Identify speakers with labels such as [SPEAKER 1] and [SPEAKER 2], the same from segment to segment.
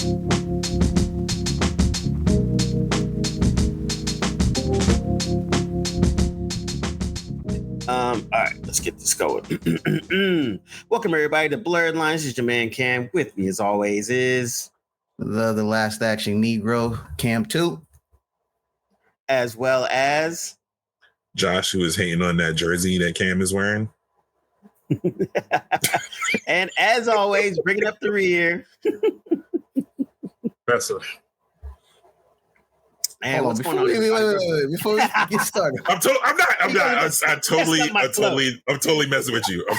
[SPEAKER 1] All right, let's get this going. Welcome everybody to Blerdlines. This is your man Cam. With me, as always, is
[SPEAKER 2] the Last Action Negro, Cam 2,
[SPEAKER 1] as well as
[SPEAKER 3] Josh, who is hating on that jersey that Cam is wearing.
[SPEAKER 1] And as always, bringing up the rear.
[SPEAKER 3] That's a.
[SPEAKER 1] And what's going
[SPEAKER 2] on?
[SPEAKER 1] Wait,
[SPEAKER 2] before we get started.
[SPEAKER 3] I'm totally messing with you. I'm totally messing with you. I'm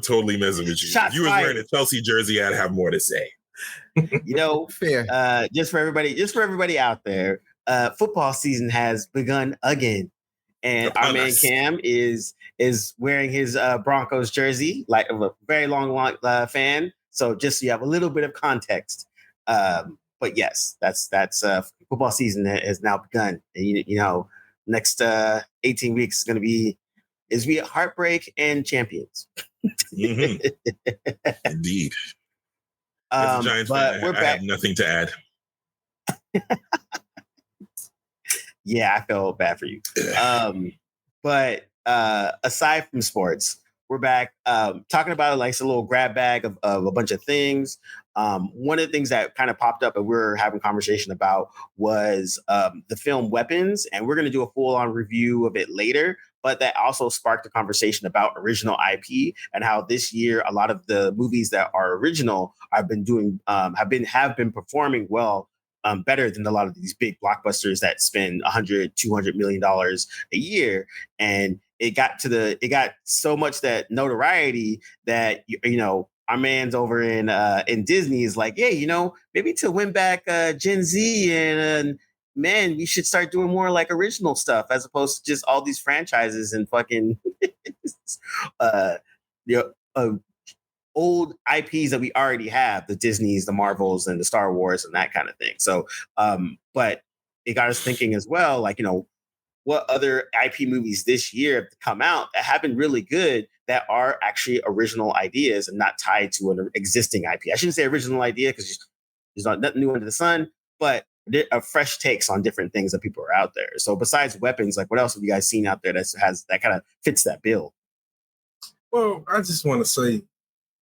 [SPEAKER 3] totally messing with you. If you was wearing a Chelsea jersey, I'd have more to say.
[SPEAKER 1] Fair. Just for everybody out there, football season has begun again. And our man Cam is wearing his Broncos jersey, like of a very long fan. So just so you have a little bit of context. But yes, that's football season has now begun. And next 18 weeks is going to be heartbreak and champions.
[SPEAKER 3] Mm-hmm. Indeed. As a Giants fan, I have nothing to add.
[SPEAKER 1] Yeah, I feel bad for you. But aside from sports, we're back talking about a little grab bag of a bunch of things. One of the things that kind of popped up and we're having conversation about was the film Weapons, and we're going to do a full-on review of it later. But that also sparked a conversation about original IP and how this year a lot of the movies that are original have been performing well. Better than a lot of these big blockbusters that spend $100-200 million a year. And it got so much that notoriety that, our man's over in Disney is like, hey, maybe to win back Gen Z and man, we should start doing more like original stuff as opposed to just all these franchises and fucking old IPs that we already have, the Disneys, the Marvels, and the Star Wars and that kind of thing. So, but it got us thinking as well, what other IP movies this year have come out that have been really good that are actually original ideas and not tied to an existing IP. I shouldn't say original idea because there's nothing new under the sun, but fresh takes on different things that people are out there. So besides Weapons, what else have you guys seen out there that kind of fits that bill?
[SPEAKER 4] Well, I just want to say,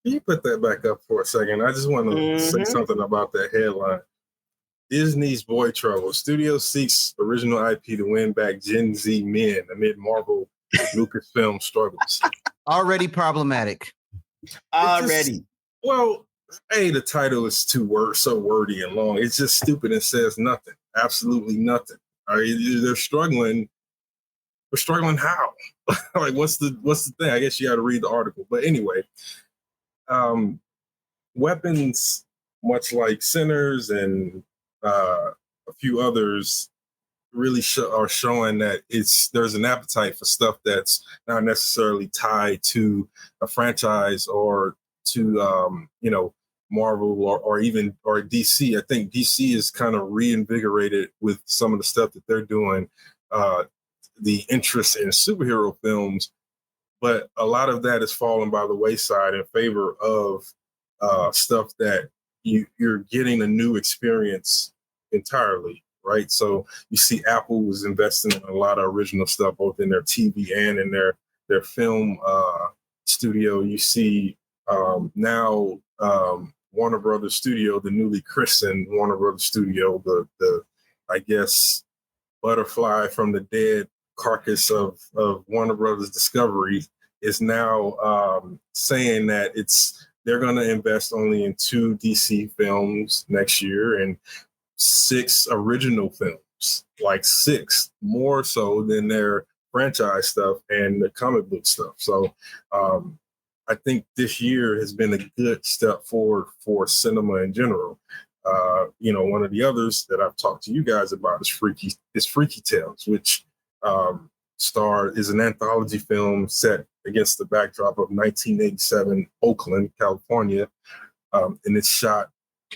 [SPEAKER 4] can you put that back up for a second? I just want to say something about that headline. Disney's Boy Trouble. Studio seeks original IP to win back Gen Z men amid Marvel Lucasfilm struggles.
[SPEAKER 2] Already problematic.
[SPEAKER 4] The title is so wordy and long. It's just stupid and says nothing. Absolutely nothing. They're struggling. We're struggling how? What's the thing? I guess you got to read the article. But anyway, Weapons, much like Sinners and a few others, really are showing that there's an appetite for stuff that's not necessarily tied to a franchise or to Marvel or DC. I think DC is kind of reinvigorated with some of the stuff that they're doing, the interest in superhero films, but a lot of that is fallen by the wayside in favor of stuff that you're getting a new experience entirely, right? So you see Apple was investing in a lot of original stuff, both in their TV and in their film studio. You see now Warner Brothers Studio, the newly christened Warner Brothers Studio, the I guess butterfly from the dead carcass of Warner Brothers Discovery, is now saying that they're going to invest only in 2 DC films next year and 6 original films, 6 more so than their franchise stuff and the comic book stuff. So I think this year has been a good step forward for cinema in general. One of the others that I've talked to you guys about is Freaky Tales, which is an anthology film set against the backdrop of 1987 Oakland, California. And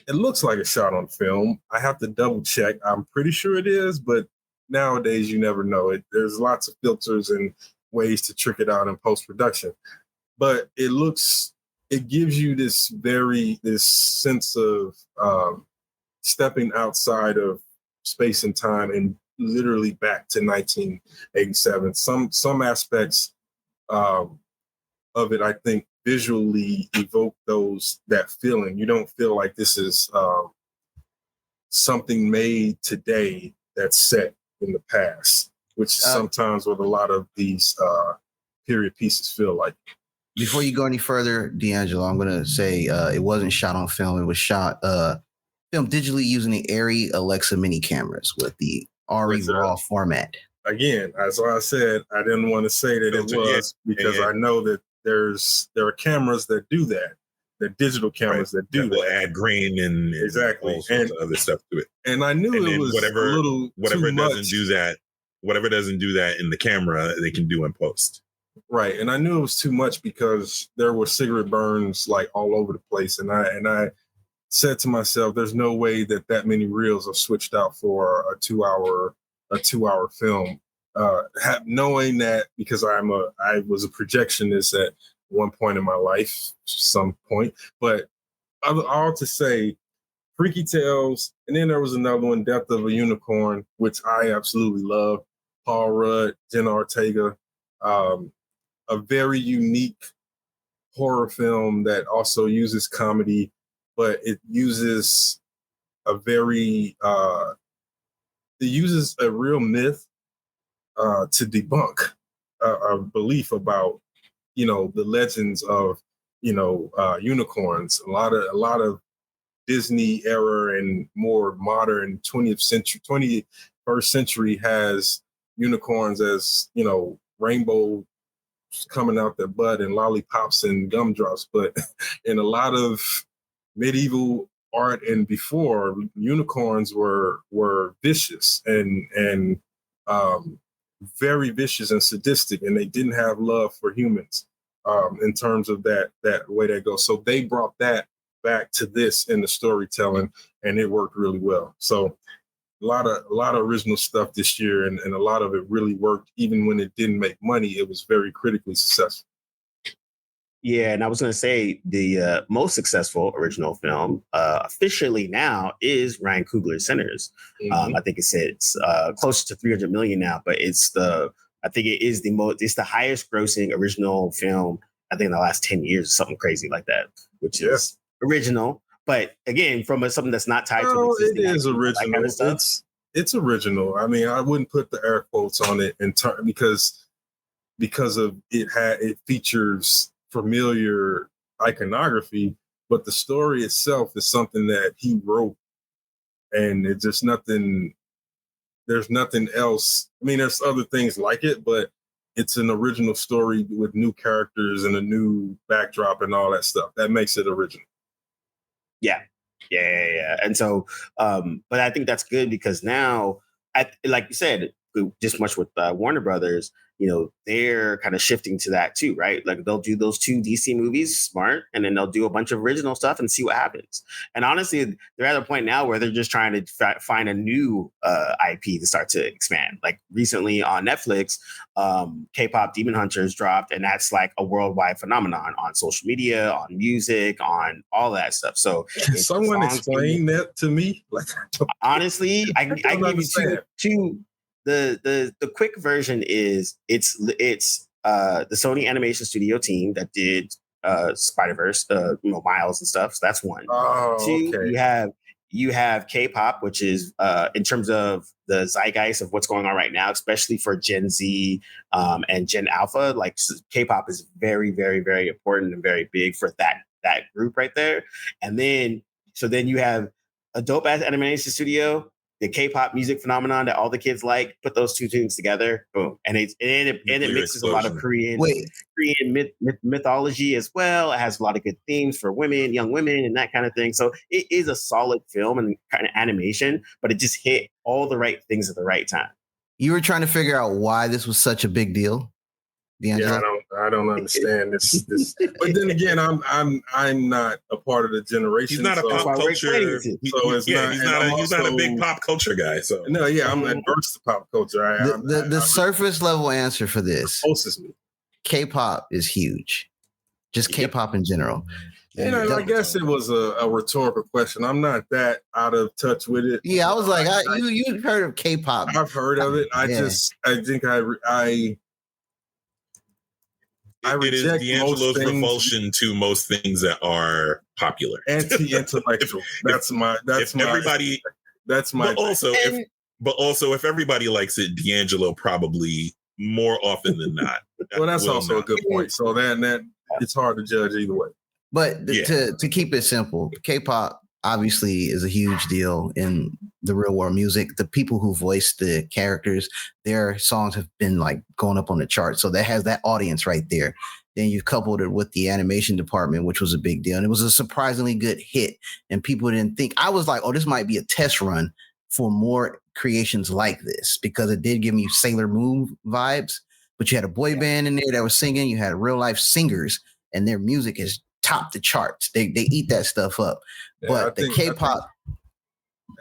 [SPEAKER 4] it looks like a shot on film. I have to double check. I'm pretty sure it is, but nowadays you never know. There's lots of filters and ways to trick it out in post-production. But it looks it gives you this sense of stepping outside of space and time and literally back to 1987. Some aspects of it, I think, visually evoke that feeling. You don't feel like this is something made today that's set in the past, which is sometimes what a lot of these period pieces feel like.
[SPEAKER 2] Before you go any further, D'Angelo, I'm going to say it wasn't shot on film. It was shot filmed digitally using the Arri Alexa mini cameras with the RE RAW format.
[SPEAKER 4] Again, as I said, I didn't want to say that it was because I know that there are cameras that do that. They're digital cameras that do that.
[SPEAKER 3] Will add grain and
[SPEAKER 4] exactly
[SPEAKER 3] all sorts of other stuff to it.
[SPEAKER 4] And I knew it was
[SPEAKER 3] whatever,
[SPEAKER 4] a little
[SPEAKER 3] whatever
[SPEAKER 4] too
[SPEAKER 3] doesn't
[SPEAKER 4] much.
[SPEAKER 3] do that. Whatever doesn't do that in the camera, they can do in post.
[SPEAKER 4] Right, and I knew it was too much because there were cigarette burns like all over the place, and I said to myself, "There's no way that many reels are switched out for a 2 hour film." Knowing that because I was a projectionist at one point in my life, some point, but all to say, Freaky Tales, and then there was another one, Death of a Unicorn, which I absolutely love. Paul Rudd, Jenna Ortega, a very unique horror film that also uses comedy, but it uses a real myth to debunk a belief about, the legends of, unicorns. A lot of Disney era and more modern 21st century has unicorns as, rainbow coming out their butt and lollipops and gumdrops. But in a lot of medieval art and before, unicorns were vicious and very vicious and sadistic, and they didn't have love for humans in terms of that way that goes. So they brought that back to this in the storytelling, and it worked really well. So a lot of original stuff this year, and a lot of it really worked. Even when it didn't make money, it was very critically successful.
[SPEAKER 1] Yeah, and I was going to say the most successful original film officially now is Ryan Coogler's Sinners. Mm-hmm. I think it's closer to 300 million now, but it's the highest grossing original film I think in the last 10 years, or something crazy like that, which is original. But again, from something that's not tied to
[SPEAKER 4] it is original. Kind of it's original. I mean, I wouldn't put the air quotes on it because of it features familiar iconography, but the story itself is something that he wrote, and it's just nothing. There's nothing else. I mean, there's other things like it, but it's an original story with new characters and a new backdrop and all that stuff. That makes it original.
[SPEAKER 1] Yeah. And so, but I think that's good because now, like you said, just much with Warner Brothers, they're kind of shifting to that too, right? Like they'll do those 2 DC movies, smart, and then they'll do a bunch of original stuff and see what happens. And honestly, they're at a point now where they're just trying to find a new IP to start to expand. Like recently on Netflix, K-pop Demon Hunters dropped, and that's like a worldwide phenomenon on social media, on music, on all that stuff. So
[SPEAKER 4] can someone explain that to me? Like,
[SPEAKER 1] honestly, I give you two. The quick version is it's the Sony Animation Studio team that did Spider-Verse, Miles and stuff. So that's one.
[SPEAKER 4] Oh,
[SPEAKER 1] 2,
[SPEAKER 4] okay.
[SPEAKER 1] you have K-pop, which is in terms of the zeitgeist of what's going on right now, especially for Gen Z and Gen Alpha. Like K-pop is very, very, very important and very big for that group right there. And then you have a dope ass animation studio, the K-pop music phenomenon that all the kids like. Put those 2 things together, boom, and it mixes a lot of Korean mythology as well. It has a lot of good themes for women, young women, and that kind of thing. So it is a solid film and kind of animation, but it just hit all the right things at the right time.
[SPEAKER 2] You were trying to figure out why this was such a big deal, D'Angelo?
[SPEAKER 4] Yeah, I don't understand this. But then again, I'm not a part of the generation.
[SPEAKER 3] He's not a pop culture. He's not a big pop culture guy. So
[SPEAKER 4] no, I'm adverse to pop culture.
[SPEAKER 2] The surface level answer for this
[SPEAKER 4] pulses me.
[SPEAKER 2] K-pop is huge. just K-pop in general.
[SPEAKER 4] And I guess it was a rhetorical question. I'm not that out of touch with it.
[SPEAKER 2] Yeah, I was like, you heard of K-pop?
[SPEAKER 4] I've heard of it. I think I
[SPEAKER 3] it is D'Angelo's revulsion to most things that are popular,
[SPEAKER 4] anti-intellectual. That's my.
[SPEAKER 3] But also, if everybody likes it, D'Angelo probably more often than not.
[SPEAKER 4] Well, that's also a good point. So that it's hard to judge either way.
[SPEAKER 2] But to keep it simple, K-pop obviously is a huge deal in the real world music. The people who voice the characters, their songs have been like going up on the charts. So that has that audience right there. Then you've coupled it with the animation department, which was a big deal. And it was a surprisingly good hit. And people didn't think, I was like, oh, this might be a test run for more creations like this, because it did give me Sailor Moon vibes. But you had a boy band in there that was singing. You had real life singers, and their music is top the charts. They eat that stuff up. Yeah, but the K-pop,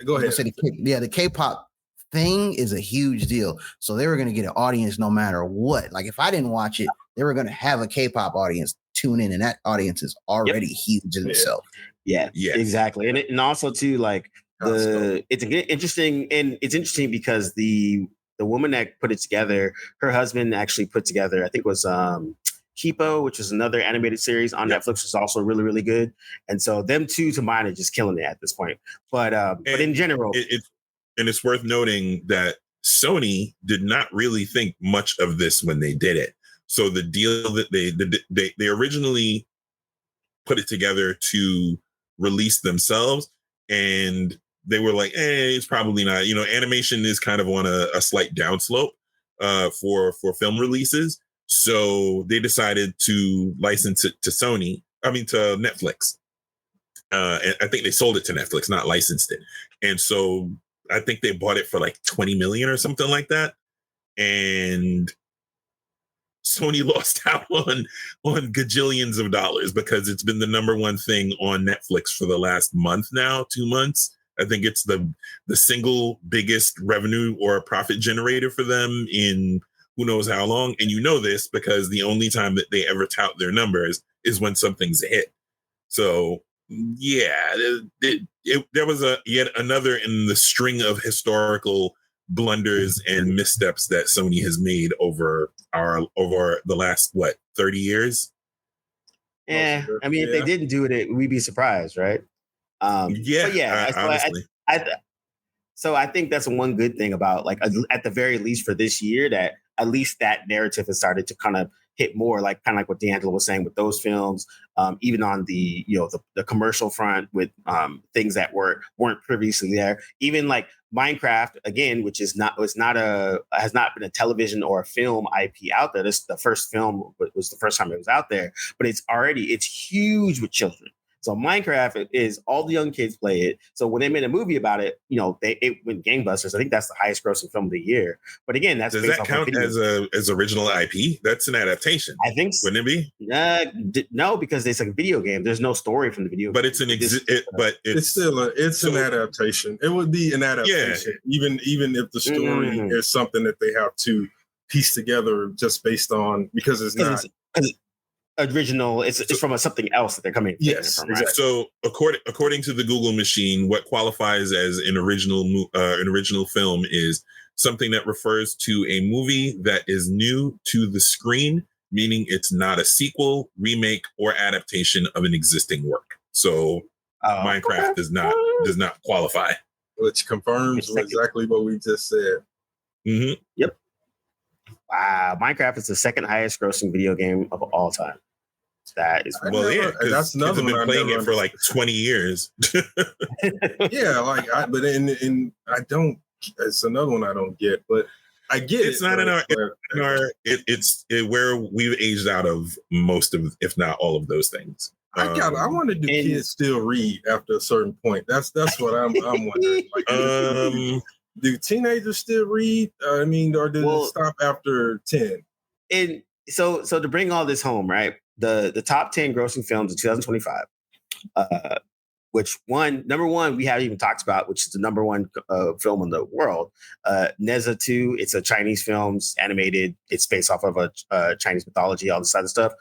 [SPEAKER 4] go ahead.
[SPEAKER 2] The K-pop thing is a huge deal. So they were going to get an audience no matter what. Like if I didn't watch it, they were going to have a K-pop audience tune in, and that audience is already huge in itself.
[SPEAKER 1] Yeah, exactly. And also too, like it's interesting because the woman that put it together, her husband actually put together, I think it was Kipo, which is another animated series on Netflix, which is also really, really good. And so them two combined are just killing it at this point. But in general,
[SPEAKER 3] it's worth noting that Sony did not really think much of this when they did it. So the deal that they originally put it together to release themselves, and they were like, it's probably not. Animation is kind of on a slight downslope for film releases. So they decided to license it to to Netflix. And I think they sold it to Netflix, not licensed it. And so I think they bought it for like 20 million or something like that. And Sony lost out on gajillions of dollars because it's been the number one thing on Netflix for the last month now, 2 months. I think it's the single biggest revenue or profit generator for them in who knows how long. And you know this because the only time that they ever tout their numbers is when something's a hit. So yeah, there was yet another in the string of historical blunders and missteps that Sony has made over the last 30 years.
[SPEAKER 1] Yeah, I mean, if they didn't do it, we'd be surprised, right?
[SPEAKER 3] Honestly.
[SPEAKER 1] So I think that's one good thing about, like, at the very least for this year, that at least that narrative has started to kind of hit more, like kind of like what D'Angelo was saying with those films, even on the the commercial front with things that weren't previously there. Even like Minecraft, again, which has not been a television or a film IP out there. This the first film was the first time it was out there, but it's huge with children. So Minecraft is all the young kids play it. So when they made a movie about it, it went gangbusters. I think that's the highest grossing film of the year. But again, does
[SPEAKER 3] that count as original IP? That's an adaptation.
[SPEAKER 1] I think so.
[SPEAKER 3] Wouldn't it
[SPEAKER 1] be? No, because it's like a video game. There's no story from the video.
[SPEAKER 3] But
[SPEAKER 1] game.
[SPEAKER 3] It's
[SPEAKER 4] still an adaptation. It would be an adaptation, even if the story is something that they have to piece together just based on, because it's not.
[SPEAKER 1] Original, it's from something else that they're coming from.
[SPEAKER 3] Exactly. Right? So according to the Google machine, what qualifies as an original film is something that refers to a movie that is new to the screen, meaning it's not a sequel, remake, or adaptation of an existing work. So Minecraft does not qualify,
[SPEAKER 4] which confirms exactly what we just said.
[SPEAKER 3] Mm-hmm.
[SPEAKER 1] Yep. Wow, Minecraft is the second highest grossing video game of all time. That is
[SPEAKER 3] that's another one. I've been playing it for like 20 years.
[SPEAKER 4] Yeah, but I don't. It's another one I don't get, but I get
[SPEAKER 3] it's not in our. It's where we've aged out of most of, if not all of those things.
[SPEAKER 4] I wanted do kids still read after a certain point? That's what I'm wondering. Like, do teenagers still read? Or does it stop after 10?
[SPEAKER 1] And so to bring all this home, right? The top 10 grossing films of 2025, number one, we haven't even talked about, which is the number one film in the world, Neza 2. It's a Chinese film, animated. It's based off of a Chinese mythology, all this other stuff.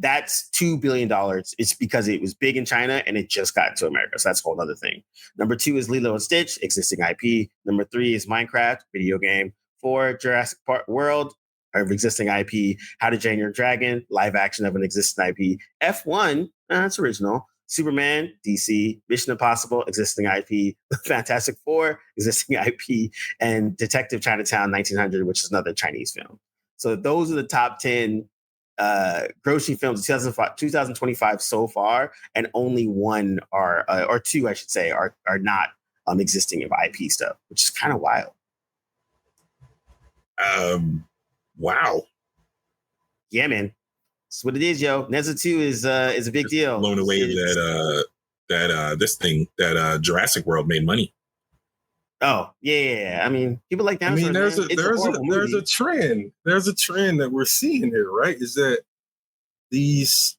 [SPEAKER 1] That's $2 billion. It's because it was big in China and it just got to America. So that's a whole other thing. Number 2 is Lilo and Stitch, existing IP. Number 3 is Minecraft, video game. 4, Jurassic Park World, of existing IP. How to Train Your Dragon, live action of an existing IP. F1, that's original. Superman, DC. Mission Impossible, existing IP. Fantastic Four, existing IP. And Detective Chinatown 1900, which is another Chinese film. So those are the top 10 grossing films in 2025 so far, and only one or two, I should say, are not existing of IP stuff, which is kind of wild.
[SPEAKER 3] Wow.
[SPEAKER 1] Yeah, man. That's what it is, yo. Nezza 2 is a big deal.
[SPEAKER 3] Blown away that Jurassic World made money.
[SPEAKER 1] Oh, yeah. I mean, people like dinosaurs.
[SPEAKER 4] I mean, there's a trend. There's a trend that we're seeing here, right? Is that these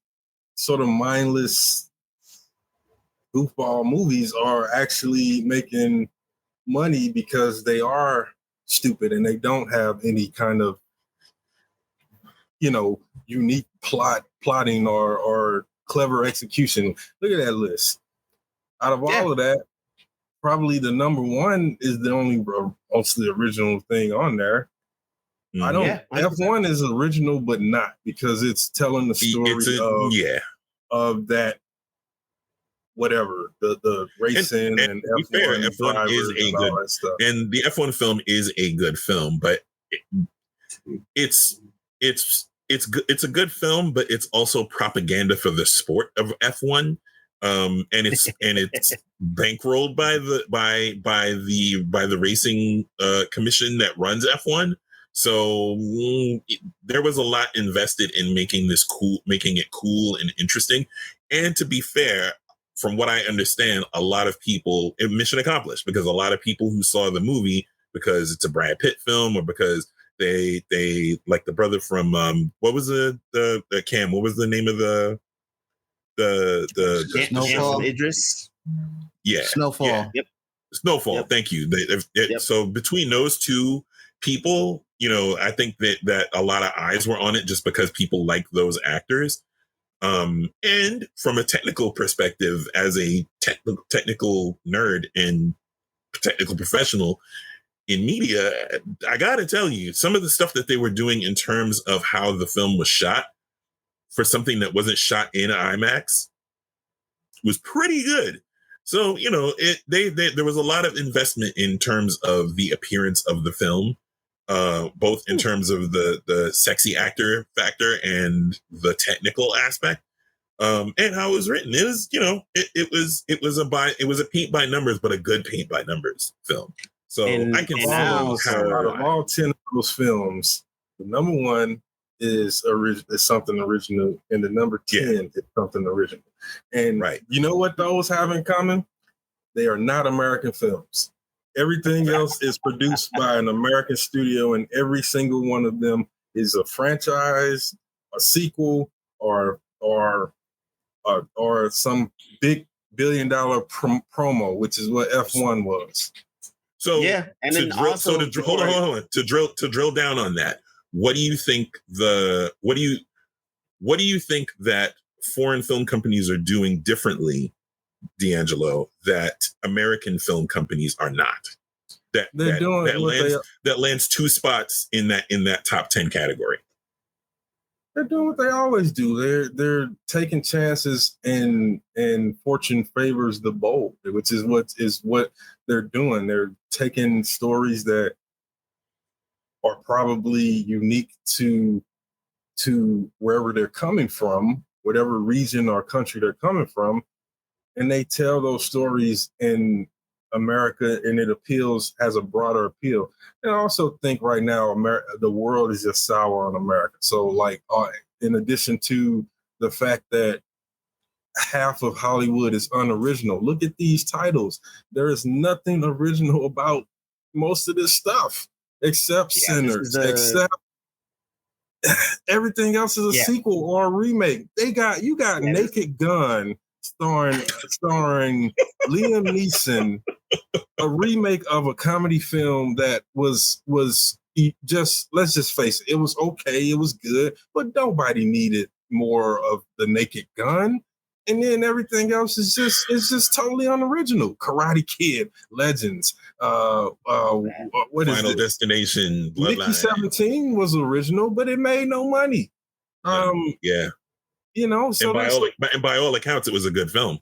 [SPEAKER 4] sort of mindless goofball movies are actually making money because they are stupid and they don't have any kind of, unique plotting or clever execution. Look at that list. Out of all of that, probably the number one is the only mostly original thing on there. I don't. F1 is original, but not because it's telling the story of that whatever the racing and
[SPEAKER 3] F1 is a good that stuff. And the F1 film is a good film, but it's good. It's a good film, but it's also propaganda for the sport of F1. And it's bankrolled by the racing commission that runs F1. So there was a lot invested in making it cool and interesting. And to be fair, from what I understand, a lot of people, mission accomplished, because a lot of people who saw the movie because it's a Brad Pitt film or because they like the brother from what was the Cam? What was the name of the
[SPEAKER 2] Snowfall?
[SPEAKER 1] Idris?
[SPEAKER 3] Yeah.
[SPEAKER 2] Snowfall.
[SPEAKER 3] Yeah.
[SPEAKER 1] Yep.
[SPEAKER 3] Snowfall. Yep. Thank you. So between those two people, I think that a lot of eyes were on it just because people like those actors. And from a technical perspective, as a technical nerd and technical professional in media, I got to tell you, some of the stuff that they were doing in terms of how the film was shot for something that wasn't shot in IMAX was pretty good. So, there was a lot of investment in terms of the appearance of the film, both in terms of the sexy actor factor and the technical aspect, and how it was written. It was, it was a paint by numbers, but a good paint by numbers film. So I can see
[SPEAKER 4] out of all 10 of those films, the number one is something original, and the number 10 is something original. And you know what those have in common? They are not American films. Everything else is produced by an American studio, and every single one of them is a franchise, a sequel, or some big billion-dollar promo, which is what F1 was.
[SPEAKER 3] So
[SPEAKER 1] and then
[SPEAKER 3] hold on. To drill down on that, what do you think that foreign film companies are doing differently, D'Angelo, that American film companies are not? That lands 2 spots in that top 10 category.
[SPEAKER 4] They're doing what they always do. They're taking chances, and fortune favors the bold, which is what they're doing. They're taking stories that are probably unique to wherever they're coming from, whatever region or country they're coming from, and they tell those stories in America, and it has a broader appeal. And I also think right now the world is just sour on America. So in addition to the fact that half of Hollywood is unoriginal, look at these titles. There is nothing original about most of this stuff except Sinners, except everything else is a sequel or a remake. You got Naked Gun starring Liam Neeson, a remake of a comedy film that was just, let's just face it was okay, it was good, but nobody needed more of the Naked Gun. And then everything else is just totally unoriginal. Karate Kid, Legends, what is
[SPEAKER 3] Final
[SPEAKER 4] it?
[SPEAKER 3] Destination,
[SPEAKER 4] Mickey
[SPEAKER 3] Bloodline.
[SPEAKER 4] 17 was original, but it made no money.
[SPEAKER 3] Yeah.
[SPEAKER 4] You know, so
[SPEAKER 3] and by all accounts, it was a good film.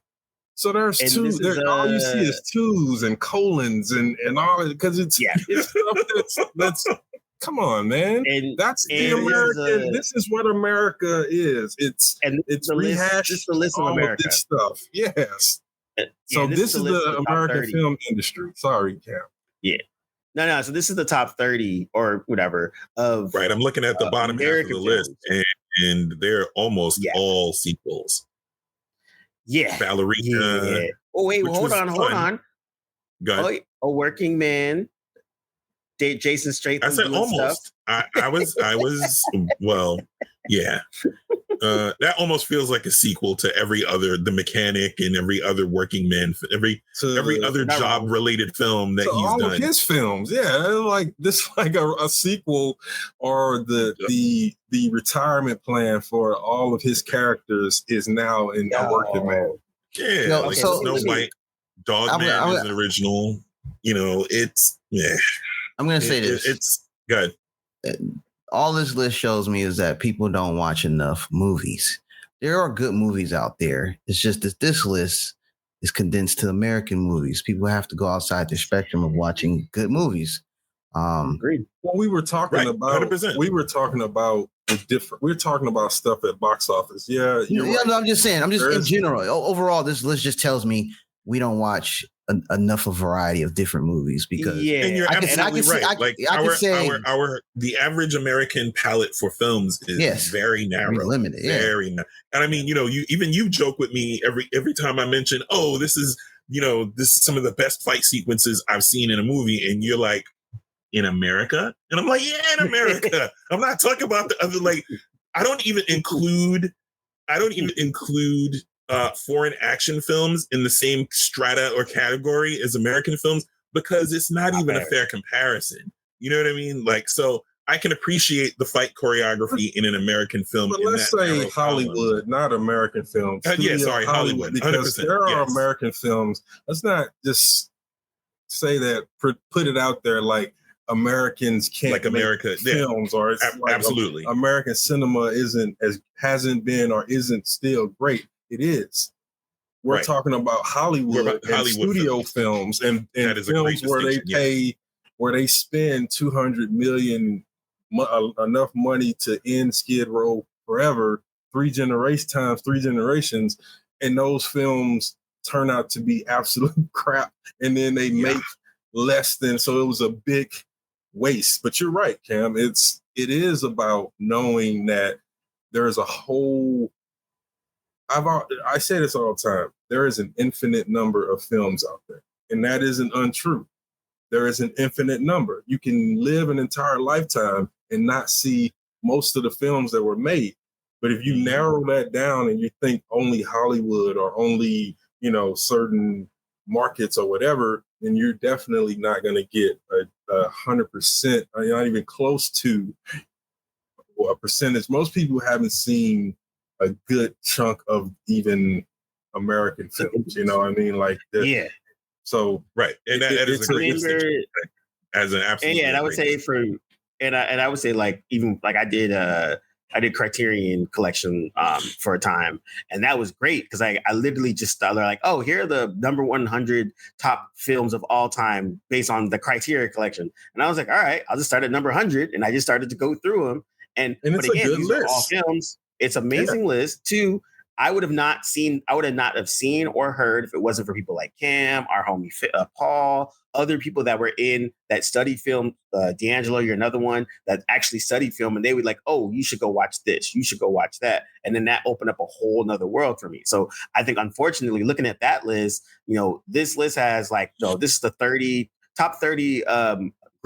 [SPEAKER 4] So there's
[SPEAKER 1] And
[SPEAKER 4] two. All you see is twos and colons and all it because it's stuff that's come on, man. That's the American. This is what America is. It's rehashed.
[SPEAKER 1] This is the list of America.
[SPEAKER 4] This stuff. Yes. So this is the American film industry. Sorry, Cam.
[SPEAKER 1] Yeah. No. So this is the top 30 or whatever of
[SPEAKER 3] right. I'm looking at the bottom
[SPEAKER 1] American
[SPEAKER 3] half of the list, and they're almost all sequels.
[SPEAKER 1] Yeah.
[SPEAKER 3] Ballerina.
[SPEAKER 1] Yeah. Oh, wait, hold on.
[SPEAKER 3] Go ahead.
[SPEAKER 1] A Working Man. Jason Statham.
[SPEAKER 3] I said almost. I was well, yeah. That almost feels like a sequel to The Mechanic and every other Working Man, every other job related film that he's
[SPEAKER 4] all
[SPEAKER 3] done.
[SPEAKER 4] Of his films, yeah, like this, like a sequel or the retirement plan for all of his characters is now in A Working Man.
[SPEAKER 3] Yeah, Snow White, Dogman is an original. You know, it's
[SPEAKER 2] I'm gonna say this.
[SPEAKER 3] It's good.
[SPEAKER 2] All this list shows me is that people don't watch enough movies. There are good movies out there. It's just that this list is condensed to American movies. People have to go outside the spectrum of watching good movies.
[SPEAKER 1] Agreed.
[SPEAKER 4] Well, we were talking about 100%. We were talking about we're talking about stuff at box office. Yeah, right.
[SPEAKER 2] No, I'm just saying. I'm just in general. Overall, this list just tells me we don't watch enough of a variety of different movies because
[SPEAKER 3] and you're absolutely right. The average American palette for films is very narrow,
[SPEAKER 2] very limited,
[SPEAKER 3] very narrow. And I mean, you joke with me every time I mention, this is some of the best fight sequences I've seen in a movie, and you're like, in America, and I'm like, in America. I'm not talking about the other. Like, I don't even include foreign action films in the same strata or category as American films because it's not even a fair comparison. You know what I mean? Like, so I can appreciate the fight choreography in an American film.
[SPEAKER 4] But let's say Hollywood, not American films.
[SPEAKER 3] Hollywood.
[SPEAKER 4] Because there are American films. Let's not just say that, put it out there like Americans can't
[SPEAKER 3] like America
[SPEAKER 4] films or it's
[SPEAKER 3] absolutely
[SPEAKER 4] American cinema hasn't been or isn't still great. It is. We're talking about Hollywood and studio films and films where they spend $200 million enough money to end Skid Row forever, three generations, and those films turn out to be absolute crap, and then they make less than. So it was a big waste. But you're right, Cam. It is about knowing that there is a whole. I say this all the time. There is an infinite number of films out there, and that isn't untrue. There is an infinite number. You can live an entire lifetime and not see most of the films that were made. But if you narrow that down and you think only Hollywood or only, certain markets or whatever, then you're definitely not going to get 100%, not even close to a percentage. Most people haven't seen a good chunk of even American films, you know what I mean? Like, so
[SPEAKER 3] right, and that is a great distinction as an absolute.
[SPEAKER 1] And I would say I would say like even like I did Criterion Collection for a time, and that was great because I literally just started like, oh, here are the number 100 top films of all time based on the Criterion Collection, and I was like, all right, I'll just start at number 100, and I just started to go through them, and
[SPEAKER 4] it's a good list.
[SPEAKER 1] All films. It's an amazing list. Two, I would not have seen or heard if it wasn't for people like Cam, our homie Paul, other people that were in that studied film. D'Angelo, you're another one that actually studied film, and they would like, oh, you should go watch this, you should go watch that, and then that opened up a whole nother world for me. So I think, unfortunately, looking at that list, this list has like, this is the top 30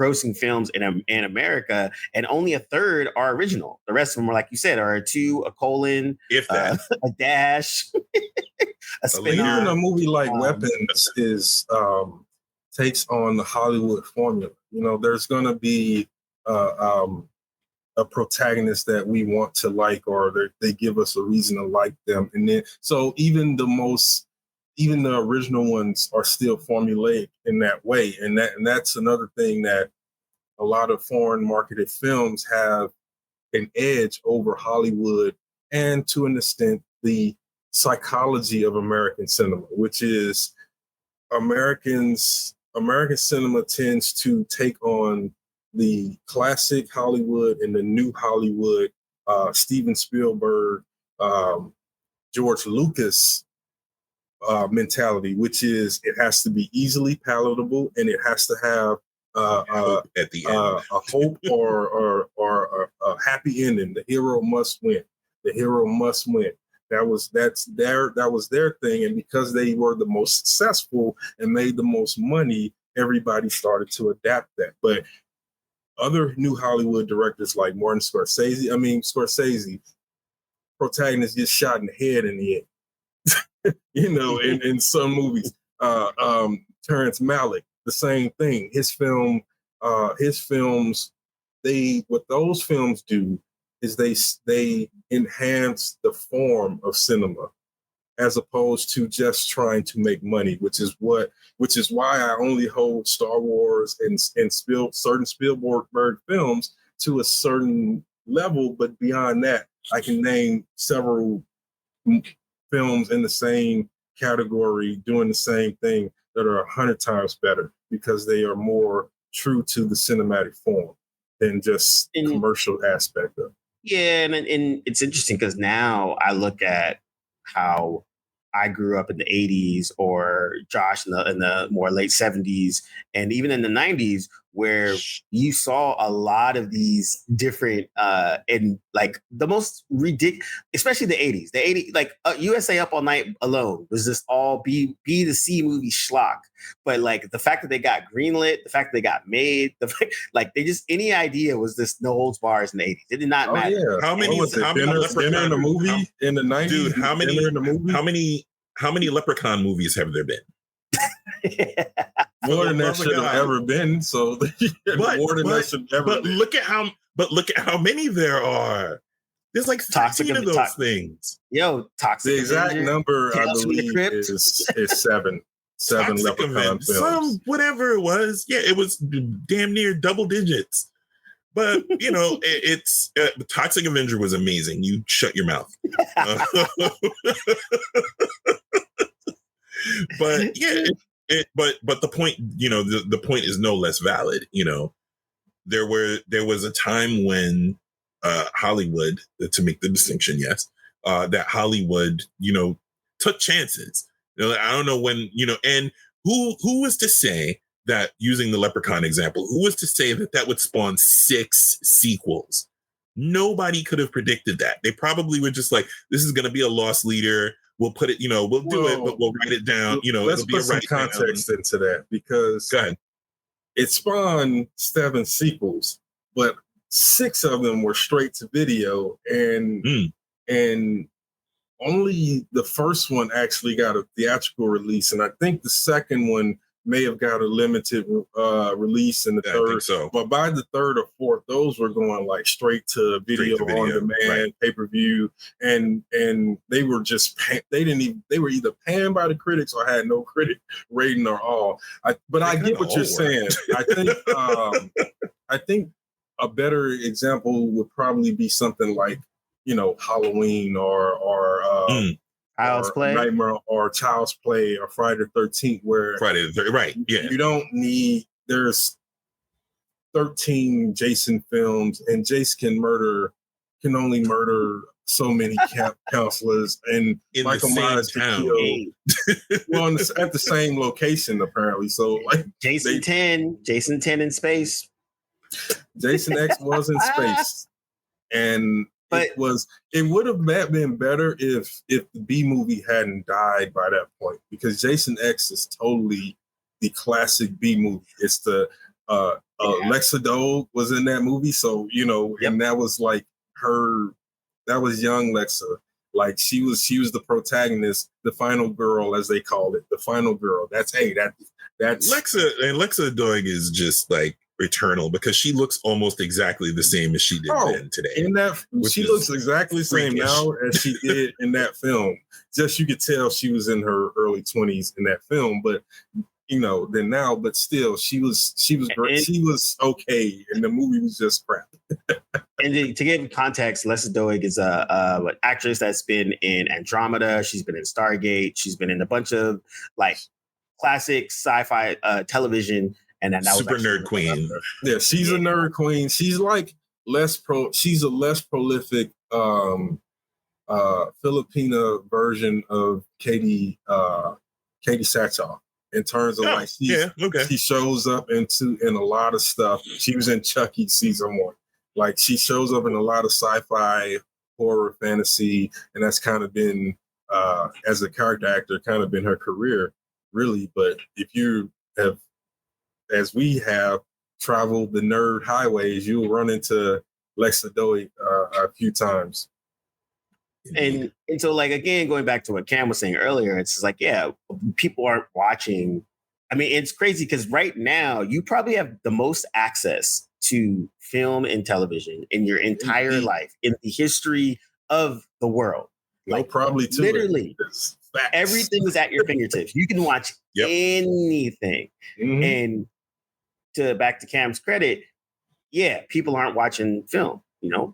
[SPEAKER 1] grossing films in America, and only a third are original. The rest of them are, like you said, are a 2, a colon,
[SPEAKER 3] if that,
[SPEAKER 1] a dash, a spin.
[SPEAKER 4] Even a movie like Weapons takes on the Hollywood formula. There's going to be a protagonist that we want to like, or they give us a reason to like them. And then, so even the original ones are still formulaic in that way. And that's another thing, that a lot of foreign marketed films have an edge over Hollywood, and to an extent, the psychology of American cinema, which is American cinema tends to take on the classic Hollywood and the new Hollywood, Steven Spielberg, George Lucas mentality, which is it has to be easily palatable, and it has to have
[SPEAKER 3] at the end,
[SPEAKER 4] a hope or a happy ending. The hero must win. The hero must win. That was their thing, and because they were the most successful and made the most money, everybody started to adapt that. But other new Hollywood directors like Martin Scorsese, protagonist gets shot in the head in the end. In some movies. Terrence Malick, the same thing. His films, what those films do is they enhance the form of cinema, as opposed to just trying to make money, which is why I only hold Star Wars and certain Spielberg films to a certain level. But beyond that, I can name several films in the same category doing the same thing that are 100 times better, because they are more true to the cinematic form than just commercial aspect of it.
[SPEAKER 1] Yeah, and it's interesting because now I look at how I grew up in the 80s, or Josh in the more late 70s, and even in the 90s, where you saw a lot of these different and like the most ridiculous, especially the 80s. The 80s, like USA Up All Night alone was just all B to C movie schlock. But like the fact that they got greenlit, the fact that they got made, like they just, any idea was this no holds bars in the 80s. It did not matter.
[SPEAKER 4] Yeah.
[SPEAKER 3] How many
[SPEAKER 4] Dinner in the movie in the 90s?
[SPEAKER 3] Dude, how many Leprechaun movies have there been?
[SPEAKER 4] More than there should have ever been. So more than there should ever been.
[SPEAKER 3] Look at how many there are. There's like 13 of those things.
[SPEAKER 1] Yo, Toxic
[SPEAKER 4] The exact
[SPEAKER 1] Avenger,
[SPEAKER 4] number, I
[SPEAKER 1] Tales from the
[SPEAKER 4] believe,
[SPEAKER 1] Crypt.
[SPEAKER 4] is seven. Seven Leprechaun films.
[SPEAKER 3] Some whatever it was. Yeah, it was damn near double digits. But, it's the Toxic Avenger was amazing. You shut your mouth. But yeah, but the point, the point is no less valid. There was a time when Hollywood, to make the distinction, yes, that Hollywood, took chances. I don't know when, and who was to say that, using the Leprechaun example, who was to say that would spawn 6 sequels? Nobody could have predicted that. They probably were just like, this is going to be a loss leader. We'll put it, we'll do it, but we'll write it down.
[SPEAKER 4] Let's put some context into that, because it spawned 7 sequels, but 6 of them were straight to video, and only the first one actually got a theatrical release, and I think the second one may have got a limited release in the third. I think so. But by the third or fourth, those were going like straight to video, on demand, pay-per-view, and they were just they were either panned by the critics or had no critic rating or all. But I get what you're saying. I think a better example would probably be something like, Halloween or
[SPEAKER 1] Child's Play,
[SPEAKER 4] Nightmare, or Child's Play, or Friday the 13th, where
[SPEAKER 3] Friday the 13th, right? Yeah,
[SPEAKER 4] you don't need. There's 13 Jason films, and Jason can only murder so many counselors, and
[SPEAKER 3] in
[SPEAKER 4] Michael Myers can kill. Well, at the same location apparently. So like
[SPEAKER 1] Jason 10 in space.
[SPEAKER 4] Jason X was in space, and it would have been better if the B movie hadn't died by that point, because Jason X is totally the classic B movie. It's the Lexa Dole was in that movie, so and that was like that was young Lexa. Like she was the protagonist, the final girl, as they called it, the final girl. That's Lexa
[SPEAKER 3] Doig is just like eternal because she looks almost exactly the same as she did then today.
[SPEAKER 4] In that, she looks exactly the same now as she did in that film. Just you could tell she was in her early 20s in that film, but than now. But still, she was great. She was okay, and the movie was just crap.
[SPEAKER 1] And to give context, Leslie Doig is an actress that's been in Andromeda. She's been in Stargate. She's been in a bunch of like classic sci-fi television. And then that
[SPEAKER 3] super nerd queen.
[SPEAKER 4] Yeah, she's a nerd queen. She's like she's a less prolific Filipina version of Katie Sackhoff in terms of she shows up in a lot of stuff. She was in Chucky season 1. Like she shows up in a lot of sci-fi, horror, fantasy, and that's kind of been as a character actor, kind of been her career, really. But if you have, as we have, traveled the nerd highways, you'll run into Lexa Doig a few times.
[SPEAKER 1] And so, like, again, going back to what Cam was saying earlier, it's just like, yeah, people aren't watching. I mean, it's crazy because right now you probably have the most access to film and television in your entire life, in the history of the world. Like,
[SPEAKER 4] probably too.
[SPEAKER 1] Literally, everything is at your fingertips. You can watch anything.
[SPEAKER 4] Mm-hmm.
[SPEAKER 1] And back to Cam's credit, yeah, people aren't watching film.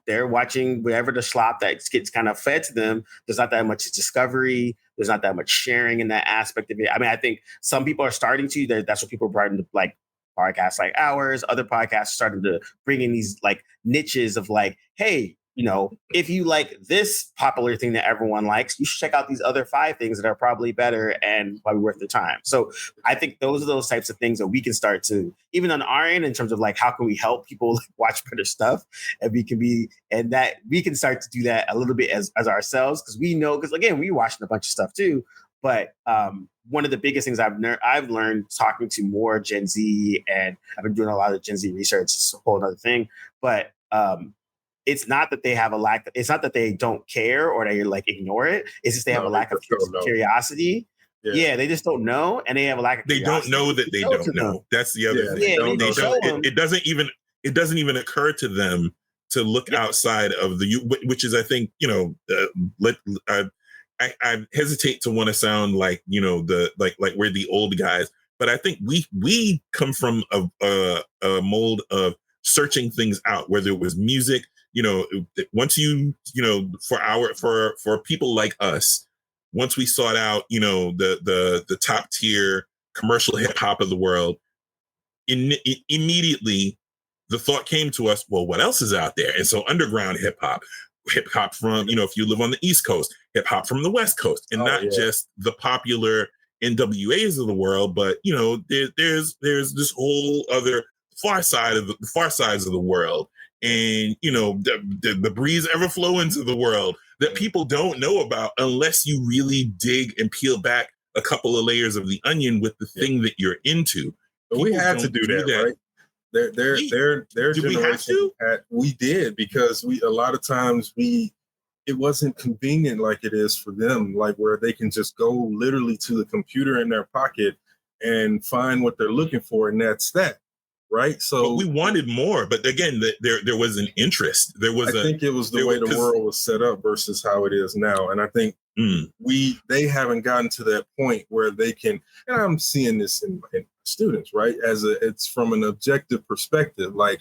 [SPEAKER 1] They're watching whatever the slop that gets kind of fed to them. There's not that much discovery. There's not that much sharing in that aspect of it. I mean, I think some people are starting to. That's what people are starting to like. Podcasts like ours, other podcasts starting to bring in these like niches of like, hey, if you like this popular thing that everyone likes, you should check out these other 5 things that are probably better and probably worth the time. So I think those are those types of things that we can start to, even on our end, in terms of like, how can we help people watch better stuff? And we can start to do that a little bit as ourselves. Because again, we watching a bunch of stuff too. But one of the biggest things I've learned talking to more Gen Z, and I've been doing a lot of Gen Z research, it's a whole other thing. But it's not that they have it's not that they don't care or they like ignore it. It's just they have a lack of curiosity. Yeah, they just don't know, and they have a lack of curiosity.
[SPEAKER 3] They don't know that they don't know. That's the other thing. It doesn't even occur to them to look outside of which is, I think, I hesitate to want to sound like, like we're the old guys, but I think we come from a mold of searching things out, whether it was music, once for people like us, once we sought out, the top tier commercial hip hop of the world, immediately the thought came to us, well, what else is out there? And so underground hip hop from, if you live on the East Coast, hip hop from the West Coast, and just the popular NWAs of the world, but there's this whole other far sides of the world, and the breeze ever flow into the world that people don't know about unless you really dig and peel back a couple of layers of the onion with the thing that you're into.
[SPEAKER 4] But we had to do that, right? Their generation we did, because a lot of times it wasn't convenient like it is for them, like where they can just go literally to the computer in their pocket and find what they're looking for, and that's that, right? So
[SPEAKER 3] but we wanted more, but again, there was an interest. I
[SPEAKER 4] think it was the way the world was set up versus how it is now, and I think they haven't gotten to that point where they can. And I'm seeing this in students, right? It's from an objective perspective, like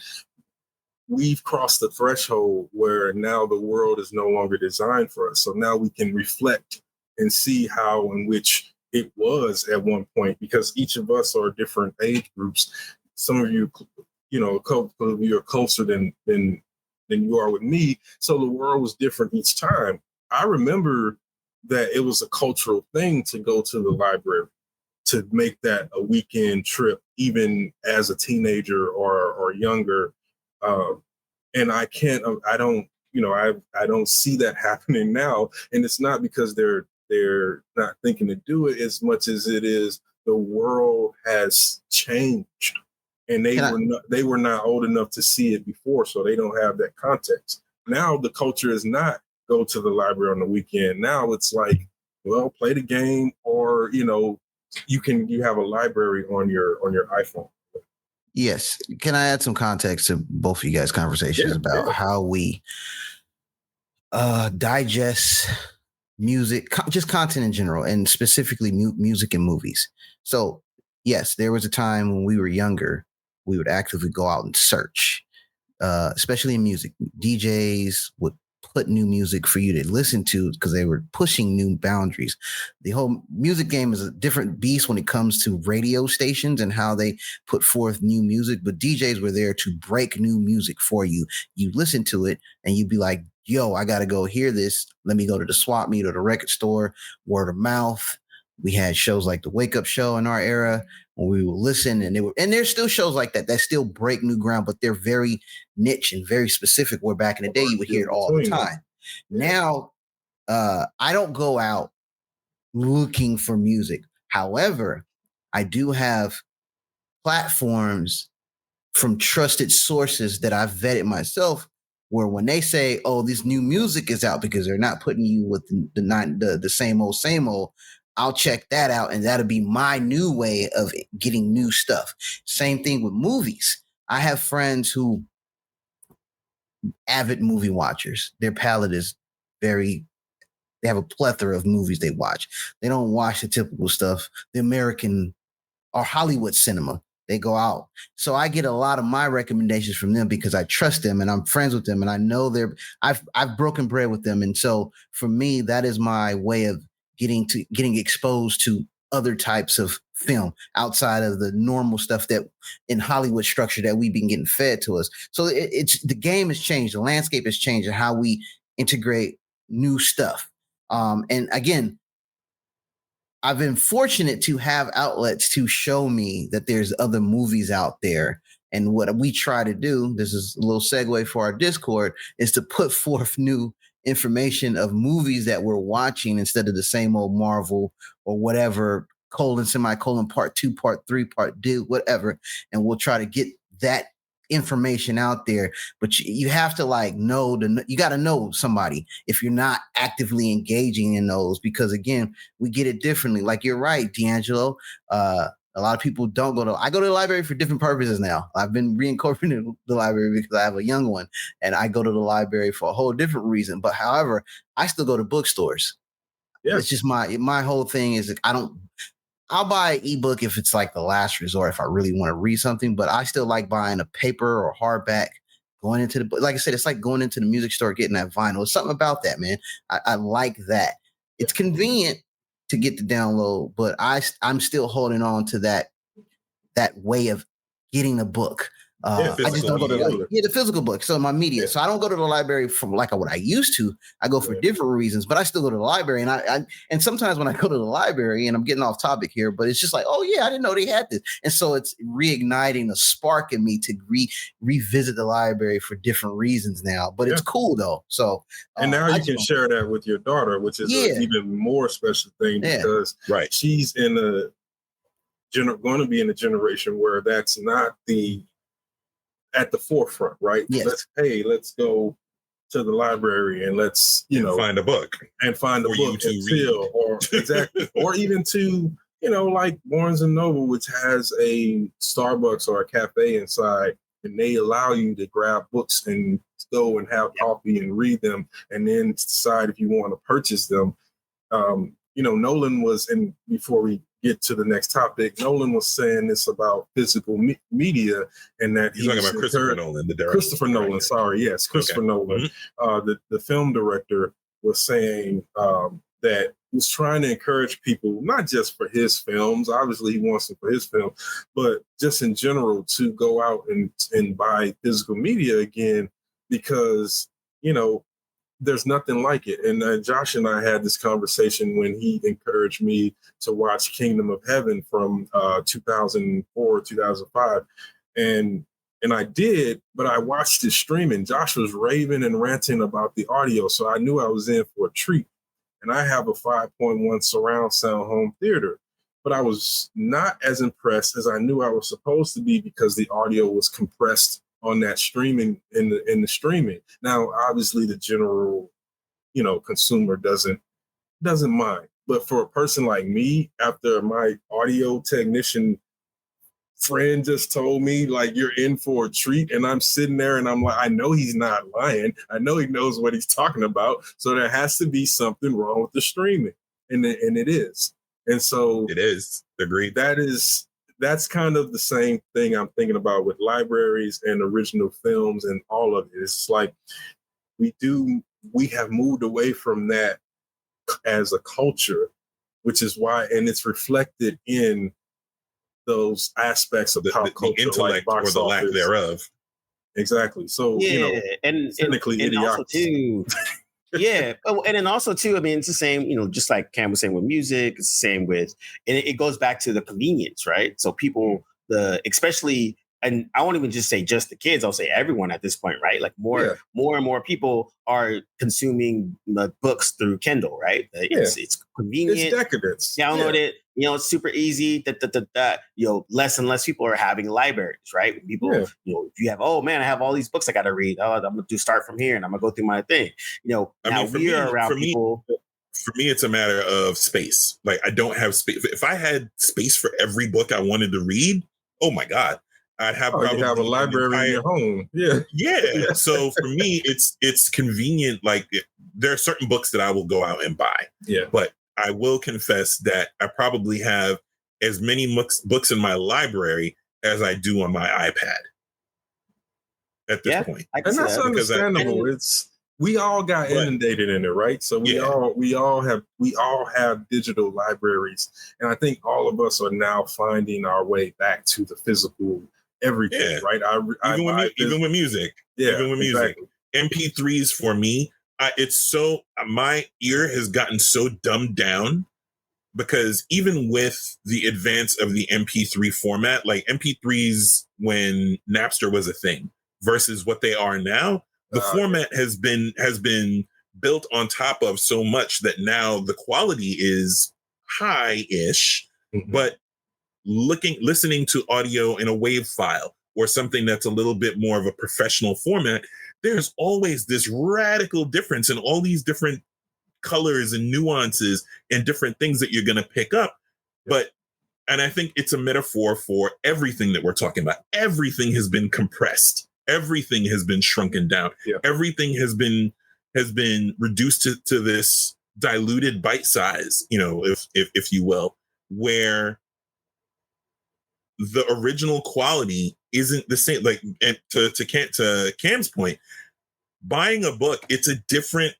[SPEAKER 4] we've crossed the threshold where now the world is no longer designed for us. So now we can reflect and see how in which it was at one point, because each of us are different age groups. Some of you, a couple of you are closer than you are with me. So the world was different each time. I remember that it was a cultural thing to go to the library, to make that a weekend trip, even as a teenager or younger. And I don't see that happening now. And it's not because they're not thinking to do it as much as it is the world has changed, and they were not old enough to see it before, so they don't have that context. Now the culture is not go to the library on the weekend. Now it's like, well, play the game, or you have a library on your iPhone.
[SPEAKER 2] Yes. Can I add some context to both of you guys' conversations about how we digest music, just content in general, and specifically music and movies? So, yes, there was a time when we were younger, we would actively go out and search, especially in music. DJs would put new music for you to listen to because they were pushing new boundaries. The whole music game is a different beast when it comes to radio stations and how they put forth new music, but DJs were there to break new music for you. You listen to it and you'd be like, yo, I got to go hear this. Let me go to the swap meet or the record store, word of mouth. We had shows like the Wake Up Show in our era when we would listen, and there's still shows like that still break new ground, but they're very niche and very specific. Where back in the day you would hear it all the time. Now, I don't go out looking for music. However, I do have platforms from trusted sources that I've vetted myself, where when they say, "Oh, this new music is out," because they're not putting you with the same old, I'll check that out, and that'll be my new way of getting new stuff. Same thing with movies. I have friends who avid movie watchers. Their palette is they have a plethora of movies they watch. They don't watch the typical stuff, the American or Hollywood cinema. They go out. So I get a lot of my recommendations from them because I trust them and I'm friends with them and I know I've broken bread with them. And so for me, that is my way of getting exposed to other types of film outside of the normal stuff that in Hollywood structure that we've been getting fed to us. So it's the game has changed. The landscape has changed and how we integrate new stuff. And again, I've been fortunate to have outlets to show me that there's other movies out there. And what we try to do, this is a little segue for our Discord, is to put forth new information of movies that we're watching instead of the same old Marvel or whatever, semicolon, part 2, part 3, part 2, whatever. And we'll try to get that information out there, but you have to you got to know somebody if you're not actively engaging in those, because again, we get it differently. Like you're right, D'Angelo. A lot of people I go to the library for different purposes now. I've been reincorporating the library because I have a young one and I go to the library for a whole different reason. But however, I still go to bookstores. Yeah. It's just my whole thing is I'll buy an ebook if it's like the last resort, if I really want to read something, but I still like buying a paper or hardback, going into like I said, it's like going into the music store, getting that vinyl. It's something about that, man. I like that. It's convenient to get the download, but I'm still holding on to that way of getting a book. I just don't go to the physical book. So my media. So I don't go to the library from like what I used to. I go for different reasons, but I still go to the library. And and sometimes when I go to the library, and I'm getting off topic here, but it's just like, oh yeah, I didn't know they had this. And so it's reigniting a spark in me to revisit the library for different reasons now. But it's cool though. So
[SPEAKER 4] and now you can share that with your daughter, which is an even more special thing because she's in going to be in a generation where that's not at the forefront, right?
[SPEAKER 2] Yes.
[SPEAKER 4] Let's go to the library and let's
[SPEAKER 3] find a book
[SPEAKER 4] and feel, or exactly, or even to like Barnes and Noble, which has a Starbucks or a cafe inside, and they allow you to grab books and go and have coffee and read them, and then decide if you want to purchase them. Nolan was, and before we get to the next topic, Nolan was saying this about physical media, and that
[SPEAKER 3] he's talking about Christopher Nolan, the director.
[SPEAKER 4] Christopher Nolan, sorry, yes, Christopher Nolan, the film director, was saying that he was trying to encourage people, not just for his films, obviously he wants them for his film, but just in general to go out and buy physical media again, because there's nothing like it. And Josh and I had this conversation when he encouraged me to watch Kingdom of Heaven from 2004, 2005. And I did, but I watched it streaming. Josh was raving and ranting about the audio, so I knew I was in for a treat. And I have a 5.1 surround sound home theater, but I was not as impressed as I knew I was supposed to be because the audio was compressed on that streaming in the streaming. Now, obviously, the general, consumer doesn't mind. But for a person like me, after my audio technician friend just told me, like, you're in for a treat. And I'm sitting there and I'm like, I know he's not lying. I know he knows what he's talking about. So there has to be something wrong with the streaming. And it is. And so
[SPEAKER 3] it is. Agreed.
[SPEAKER 4] That's kind of the same thing I'm thinking about with libraries and original films and all of it. It's like we have moved away from that as a culture, which is why, and it's reflected in those aspects of pop culture,
[SPEAKER 3] the intellect, like or the lack thereof.
[SPEAKER 4] Exactly. So,
[SPEAKER 1] and
[SPEAKER 4] cynically
[SPEAKER 1] and also too, yeah. And then also too, I mean, it's the same, just like Cam was saying with music, it's the same with, and it goes back to the convenience, right? So people, especially, and I won't even just say just the kids, I'll say everyone at this point, right? Like more and more people are consuming the books through Kindle, right? It's convenient.
[SPEAKER 4] It's decadence.
[SPEAKER 1] Download it. It's super easy. Less and less people are having libraries, right? People, if you have, oh man, I have all these books I got to read. Oh, I'm gonna start from here and I'm gonna go through my thing. For me,
[SPEAKER 3] it's a matter of space. Like I don't have space. If I had space for every book I wanted to read, oh my God, I'd have probably
[SPEAKER 4] have a library in your home. Yeah.
[SPEAKER 3] Yeah. So for me, it's convenient. Like there are certain books that I will go out and buy.
[SPEAKER 4] Yeah.
[SPEAKER 3] But I will confess that I probably have as many books in my library as I do on my iPad at this point.
[SPEAKER 4] And that's understandable. We all got inundated in it, right? So we all have digital libraries, and I think all of us are now finding our way back to the physical everything, right?
[SPEAKER 3] Even with music,
[SPEAKER 4] exactly.
[SPEAKER 3] MP3s for me. My ear has gotten so dumbed down because even with the advance of the MP3 format, like MP3s when Napster was a thing versus what they are now, the format has been built on top of so much that now the quality is high-ish, but listening to audio in a WAV file or something that's a little bit more of a professional format, there's always this radical difference in all these different colors and nuances and different things that you're going to pick up. And I think it's a metaphor for everything that we're talking about. Everything has been compressed. Everything has been shrunken down.
[SPEAKER 4] Yeah.
[SPEAKER 3] Everything has been reduced to this diluted bite size, if you will, where the original quality isn't the same. Like, and to Cam's point, buying a book, it's a different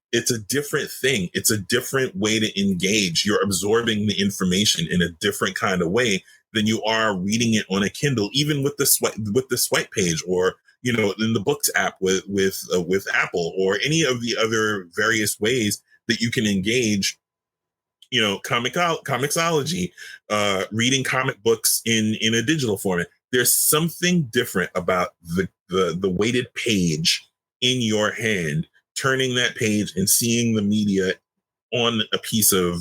[SPEAKER 3] thing. It's a different way to engage. You're absorbing the information in a different kind of way than you are reading it on a Kindle, even with the swipe page, or in the Books app with Apple, or any of the other various ways that you can engage. Comixology, reading comic books in a digital format. There's something different about the weighted page in your hand, turning that page and seeing the media on a piece of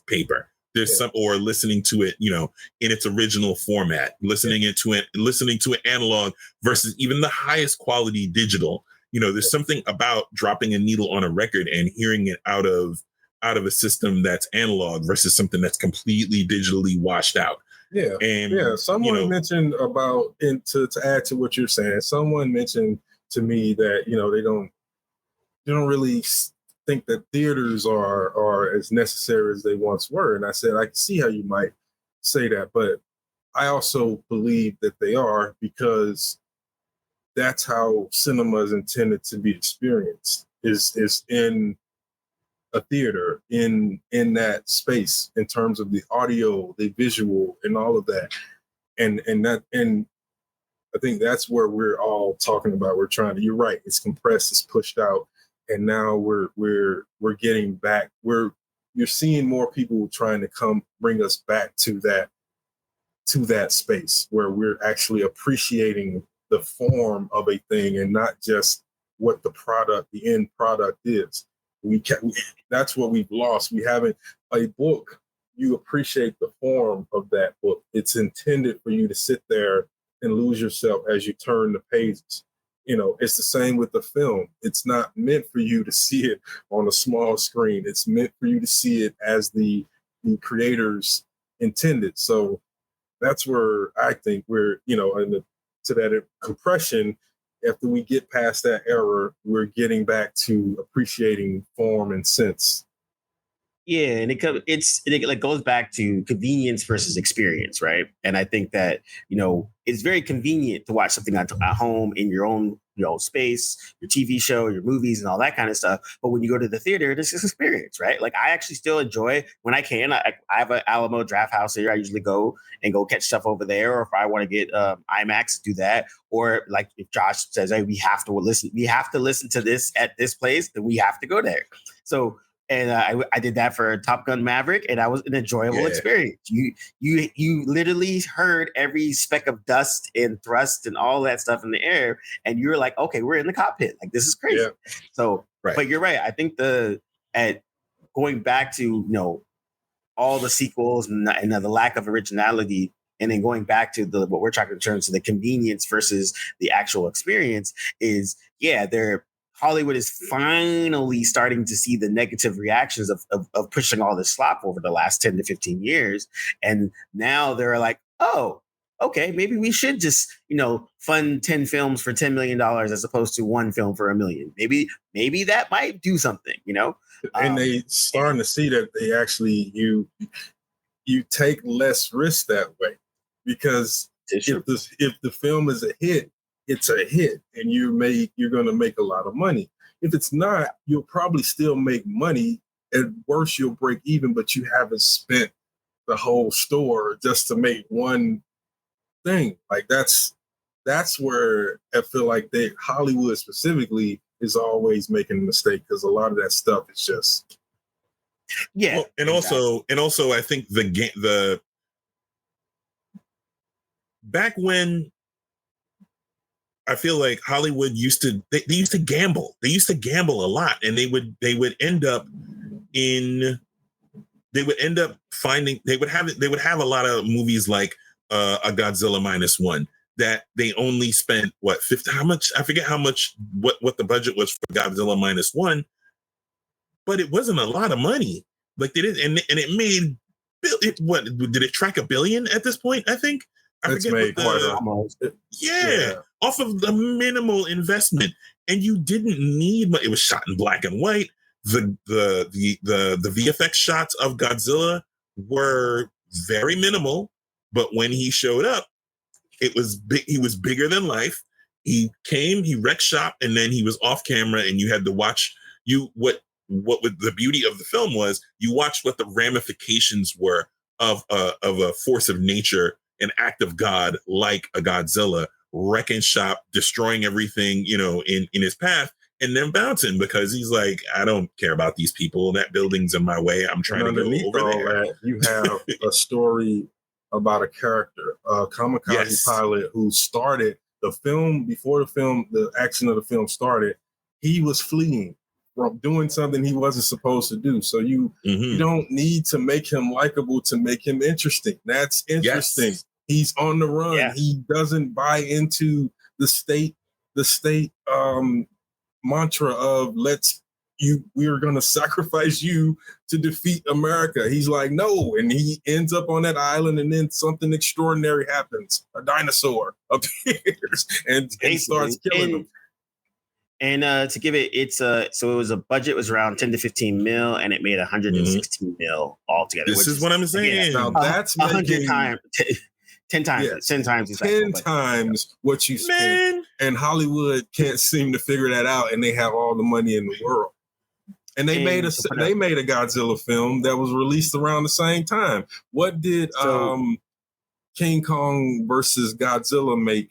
[SPEAKER 3] paper. There's or listening to it, in its original format, listening to it analog versus even the highest quality digital. There's something about dropping a needle on a record and hearing it out of a system that's analog versus something that's completely digitally washed out.
[SPEAKER 4] Yeah. And someone mentioned about, and to add to what you're saying, someone mentioned to me that, they don't really think that theaters are as necessary as they once were. And I said, I can see how you might say that, but I also believe that they are, because that's how cinema is intended to be experienced, is in a theater, in that space, in terms of the audio, the visual, and all of that. And I think that's where we're all talking about. You're right, it's compressed, it's pushed out, and now we're getting back. You're seeing more people trying to bring us back to that space where we're actually appreciating the form of a thing and not just what the end product is. That's what we've lost. We haven't. A book, you appreciate the form of that book. It's intended for you to sit there and lose yourself as you turn the pages. It's the same with the film. It's not meant for you to see it on a small screen. It's meant for you to see it as the creators intended. So that's where I think we're, to that compression. After we get past that era, we're getting back to appreciating form and sense.
[SPEAKER 1] Yeah, and it goes back to convenience versus experience, right? And I think that it's very convenient to watch something at home in your own space, your TV show, your movies, and all that kind of stuff. But when you go to the theater, it's this experience, right? Like I actually still enjoy when I can. I have an Alamo Draft House here. I usually go catch stuff over there, or if I want to get IMAX, do that. Or like if Josh says, "Hey, we have to listen to this at this place," then we have to go there. So. And I did that for Top Gun Maverick, and that was an enjoyable experience. You literally heard every speck of dust and thrust and all that stuff in the air, and you're like, okay, we're in the cockpit. Like this is crazy. Yeah. So, but you're right. I think going back to all the sequels and the lack of originality, and then going back to what we're talking in terms of the convenience versus the actual experience is, Hollywood is finally starting to see the negative reactions of pushing all this slop over the last 10 to 15 years. And now they're like, oh, okay, maybe we should just, fund 10 films for $10 million as opposed to one film for $1 million. Maybe that might do something,
[SPEAKER 4] And they starting to see that they actually, you take less risk that way, because if the film is a hit, it's a hit, and you're going to make a lot of money. If it's not, you'll probably still make money. At worst, you'll break even, but you haven't spent the whole store just to make one thing. Like that's where I feel like Hollywood specifically is always making a mistake, because a lot of that stuff is just
[SPEAKER 3] well, and also I think the back when. I feel like Hollywood used to gamble. They used to gamble a lot, and they would end up have a lot of movies like a Godzilla -1 that they only spent how much? I forget how much what the budget was for Godzilla -1, but it wasn't a lot of money. Like they did, and it made did it track $1 billion at this point? I think.
[SPEAKER 4] It's made quite almost.
[SPEAKER 3] Yeah, off of the minimal investment, and you didn't need. It was shot in black and white. The VFX shots of Godzilla were very minimal, but when he showed up, it was big. He was bigger than life. He came, he wrecked shop, and then he was off camera, and you had to watch what the beauty of the film was. You watched what the ramifications were of a force of nature. An act of God like a Godzilla, wrecking shop, destroying everything, in his path, and then bouncing because he's like, I don't care about these people. That building's in my way. I'm trying to go over there.
[SPEAKER 4] You have a story about a character, a kamikaze pilot who started the film before the action of the film started. He was fleeing from doing something he wasn't supposed to do. So you don't need to make him likable to make him interesting. That's interesting. Yes. He's on the run. Yeah. He doesn't buy into the state mantra of we're going to sacrifice you to defeat America. He's like, no. And he ends up on that island, and then something extraordinary happens. A dinosaur appears and starts killing them.
[SPEAKER 1] And to give it, so it was budget was around 10 to 15 mil, and it made 116 mil altogether.
[SPEAKER 3] This is what I'm saying.
[SPEAKER 4] Now that's
[SPEAKER 1] 100 times. 10 times, yeah, 10 times,
[SPEAKER 4] 10 times what you spend. And Hollywood can't seem to figure that out, and they have all the money in the world. And they made a Godzilla film that was released around the same time. What did King Kong versus Godzilla make?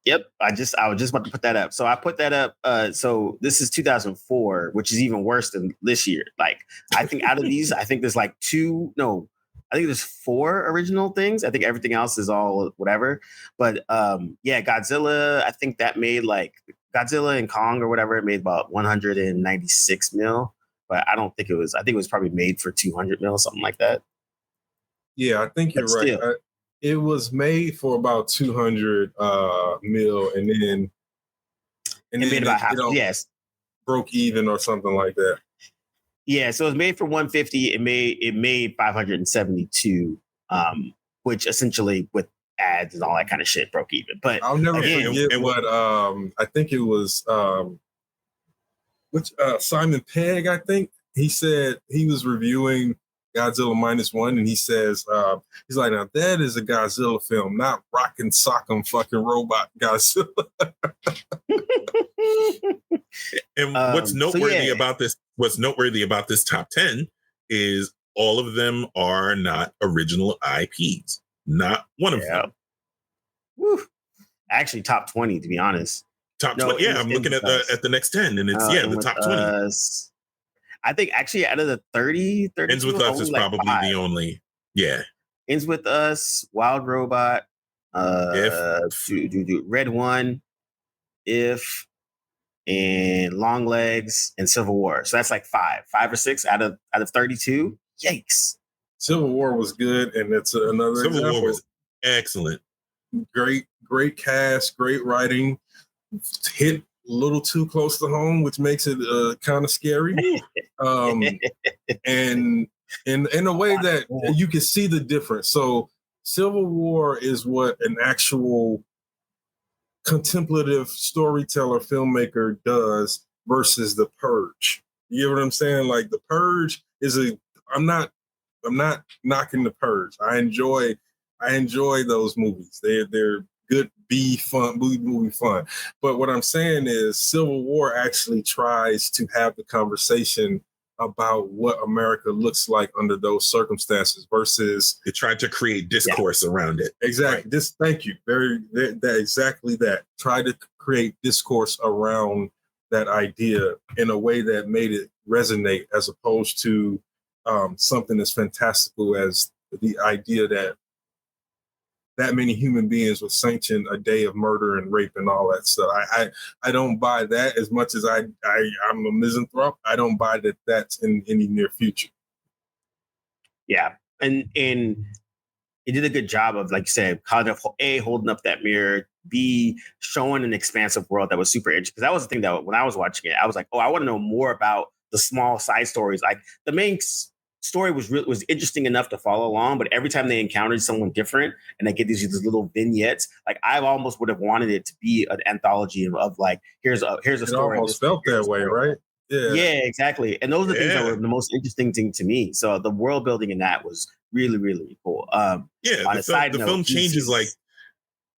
[SPEAKER 1] Yep, I was just about to put that up. So I put that up. So this is 2004, which is even worse than this year. Like I think out of these, I think there's like I think there's 4 original things. I think everything else is all whatever. But Godzilla, I think that made Godzilla and Kong or whatever, it made about 196 mil. But I don't think it was, I think it was probably made for 200 mil, something like that.
[SPEAKER 4] Yeah, I think you're right. It was made for about 200 mil, and then
[SPEAKER 1] it made about half. Yes,
[SPEAKER 4] broke even or something like that.
[SPEAKER 1] Yeah, so it was made for 150. It made 572, which essentially with ads and all that kind of shit broke even. But
[SPEAKER 4] I'll never forget
[SPEAKER 3] and
[SPEAKER 4] what I think it was Simon Pegg, I think. He said he was reviewing Godzilla -1, and he says, he's like, now that is a Godzilla film, not Rockin' Sock'em fucking robot Godzilla.
[SPEAKER 3] And what's noteworthy about this top 10 is all of them are not original IPs. Not one of them.
[SPEAKER 1] Woo. Actually, top 20, to be honest.
[SPEAKER 3] Top 20. Yeah, I'm looking at the next 10, and it's the top 20.
[SPEAKER 1] I think actually out of the 30,
[SPEAKER 3] Ends With Us is probably the only. Yeah.
[SPEAKER 1] Ends With Us, Wild Robot, Red One, If, and Long Legs, and Civil War. So that's like 5 or 6 out of 32. Yikes.
[SPEAKER 4] Civil War was good, and it's another
[SPEAKER 3] Civil
[SPEAKER 4] example.
[SPEAKER 3] War was excellent.
[SPEAKER 4] Great cast, great writing. Hit a little too close to home, which makes it kind of scary. And in a way that you can see the difference. So Civil War is what an actual contemplative storyteller filmmaker does versus The Purge. You get what I'm saying? Like The Purge is I'm not knocking The Purge. I enjoy those movies. They're good movie fun. But what I'm saying is Civil War actually tries to have the conversation about what America looks like under those circumstances versus
[SPEAKER 3] they tried to create discourse around it.
[SPEAKER 4] Exactly. Right. Thank you. Exactly that. Try to create discourse around that idea in a way that made it resonate, as opposed to something as fantastical as the idea that many human beings would sanction a day of murder and rape and all that stuff. I don't buy that as much as I'm a misanthrope. I don't buy that that's in any near future.
[SPEAKER 1] Yeah. And it did a good job of, like you said, kind of A, holding up that mirror, B, showing an expansive world that was super interesting. Because that was the thing that when I was watching it, I was like, oh, I want to know more about the small side stories. Like the main story was interesting enough to follow along, but every time they encountered someone different and they get these little vignettes, like I almost would have wanted it to be an anthology of like, here's a story.
[SPEAKER 4] It almost felt that way, right?
[SPEAKER 1] Yeah, exactly. And those are the things that were the most interesting thing to me. So the world building in that was really, really cool.
[SPEAKER 3] The film changes like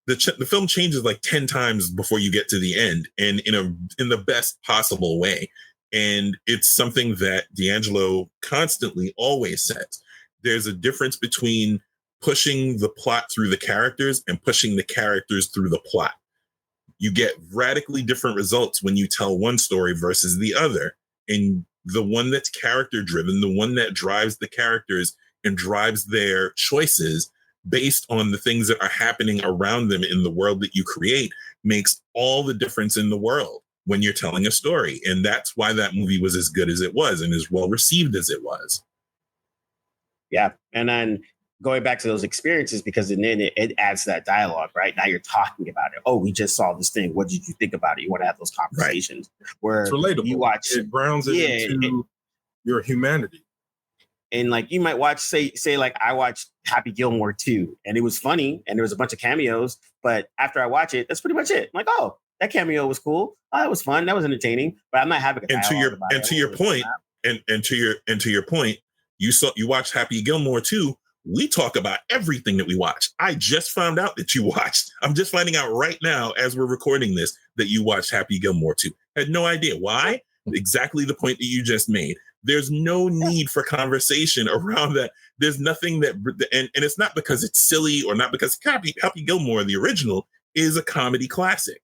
[SPEAKER 3] the film changes like 10 times before you get to the end, and in the best possible way. And it's something that D'Angelo constantly always says. There's a difference between pushing the plot through the characters and pushing the characters through the plot. You get radically different results when you tell one story versus the other. And the one that's character driven, the one that drives the characters and drives their choices based on the things that are happening around them in the world that you create, makes all the difference in the world when you're telling a story. And that's why that movie was as good as it was and as well received as it was.
[SPEAKER 1] Yeah. And then going back to those experiences, because then it adds to that dialogue, right? Now you're talking about it. Oh, we just saw this thing. What did you think about it? You want to have those conversations where
[SPEAKER 4] it's relatable.
[SPEAKER 1] You watch,
[SPEAKER 4] it grounds it into your humanity.
[SPEAKER 1] And like you might watch, say like I watched Happy Gilmore 2, and it was funny and there was a bunch of cameos, but after I watch it, that's pretty much it. I'm like, oh, that cameo was cool. Oh, it was fun. That was entertaining. But I'm not having a dialogue about it.
[SPEAKER 3] To your point, you watched Happy Gilmore 2. We talk about everything that we watch. I just found out that you watched. I'm just finding out right now as we're recording this that you watched Happy Gilmore 2. Had no idea why. Exactly the point that you just made. There's no need for conversation around that. There's nothing that, and it's not because it's silly or not because Happy Gilmore, the original, is a comedy classic.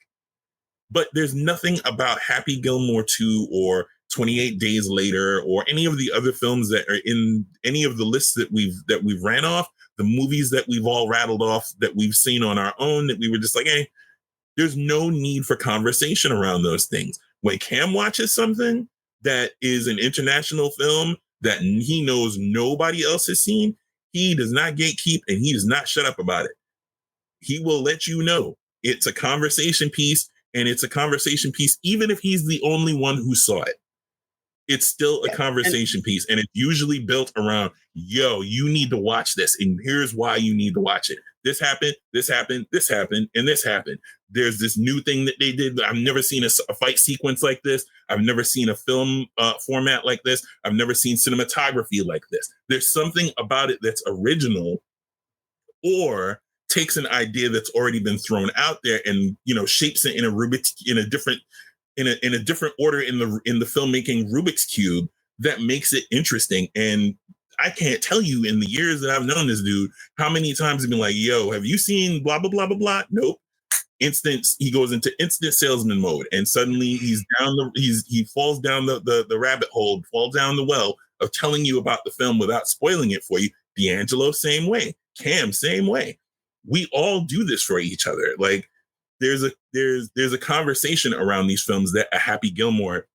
[SPEAKER 3] But there's nothing about Happy Gilmore 2 or 28 Days Later or any of the other films that are in any of the lists that we've ran off, the movies that we've all rattled off that we've seen on our own, that we were just like, hey, there's no need for conversation around those things. When Cam watches something that is an international film that he knows nobody else has seen, he does not gatekeep and he does not shut up about it. He will let you know it's a conversation piece, and it's a conversation piece even if he's the only one who saw it. it's still a conversation piece, and it's usually built around, yo, you need to watch this, and here's why you need to watch it. This happened, this happened, this happened, and this happened. There's this new thing that they did. I've never seen a fight sequence like this. I've never seen a film format like this. I've never seen cinematography like this. There's something about it that's original, or takes an idea that's already been thrown out there and, you know, shapes it in a different order in the filmmaking Rubik's Cube that makes it interesting. And I can't tell you, in the years that I've known this dude, how many times I've been like, yo, have you seen blah, blah, blah, blah, blah? Nope. He goes into instant salesman mode, and suddenly he falls down the rabbit hole, falls down the well of telling you about the film without spoiling it for you. D'Angelo, same way. Cam, same way. We all do this for each other. Like, there's a conversation around these films that a Happy Gilmore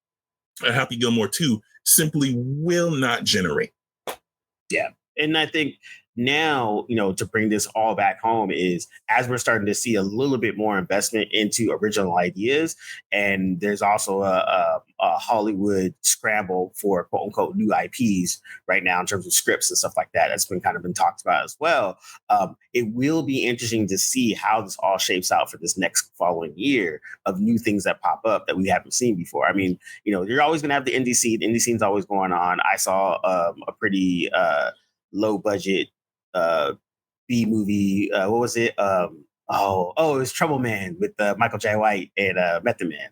[SPEAKER 3] 2 simply will not generate.
[SPEAKER 1] Yeah. And I think now, you know, to bring this all back home is, as we're starting to see a little bit more investment into original ideas, and there's also a Hollywood scramble for quote unquote new IPs right now in terms of scripts and stuff like that. That's been kind of been talked about as well. It will be interesting to see how this all shapes out for this next following year of new things that pop up that we haven't seen before. I mean, you know, you're always going to have the indie scene. The indie scene's always going on. I saw a pretty low budget B movie. What was it? It was Trouble Man with Michael J. White and Method Man.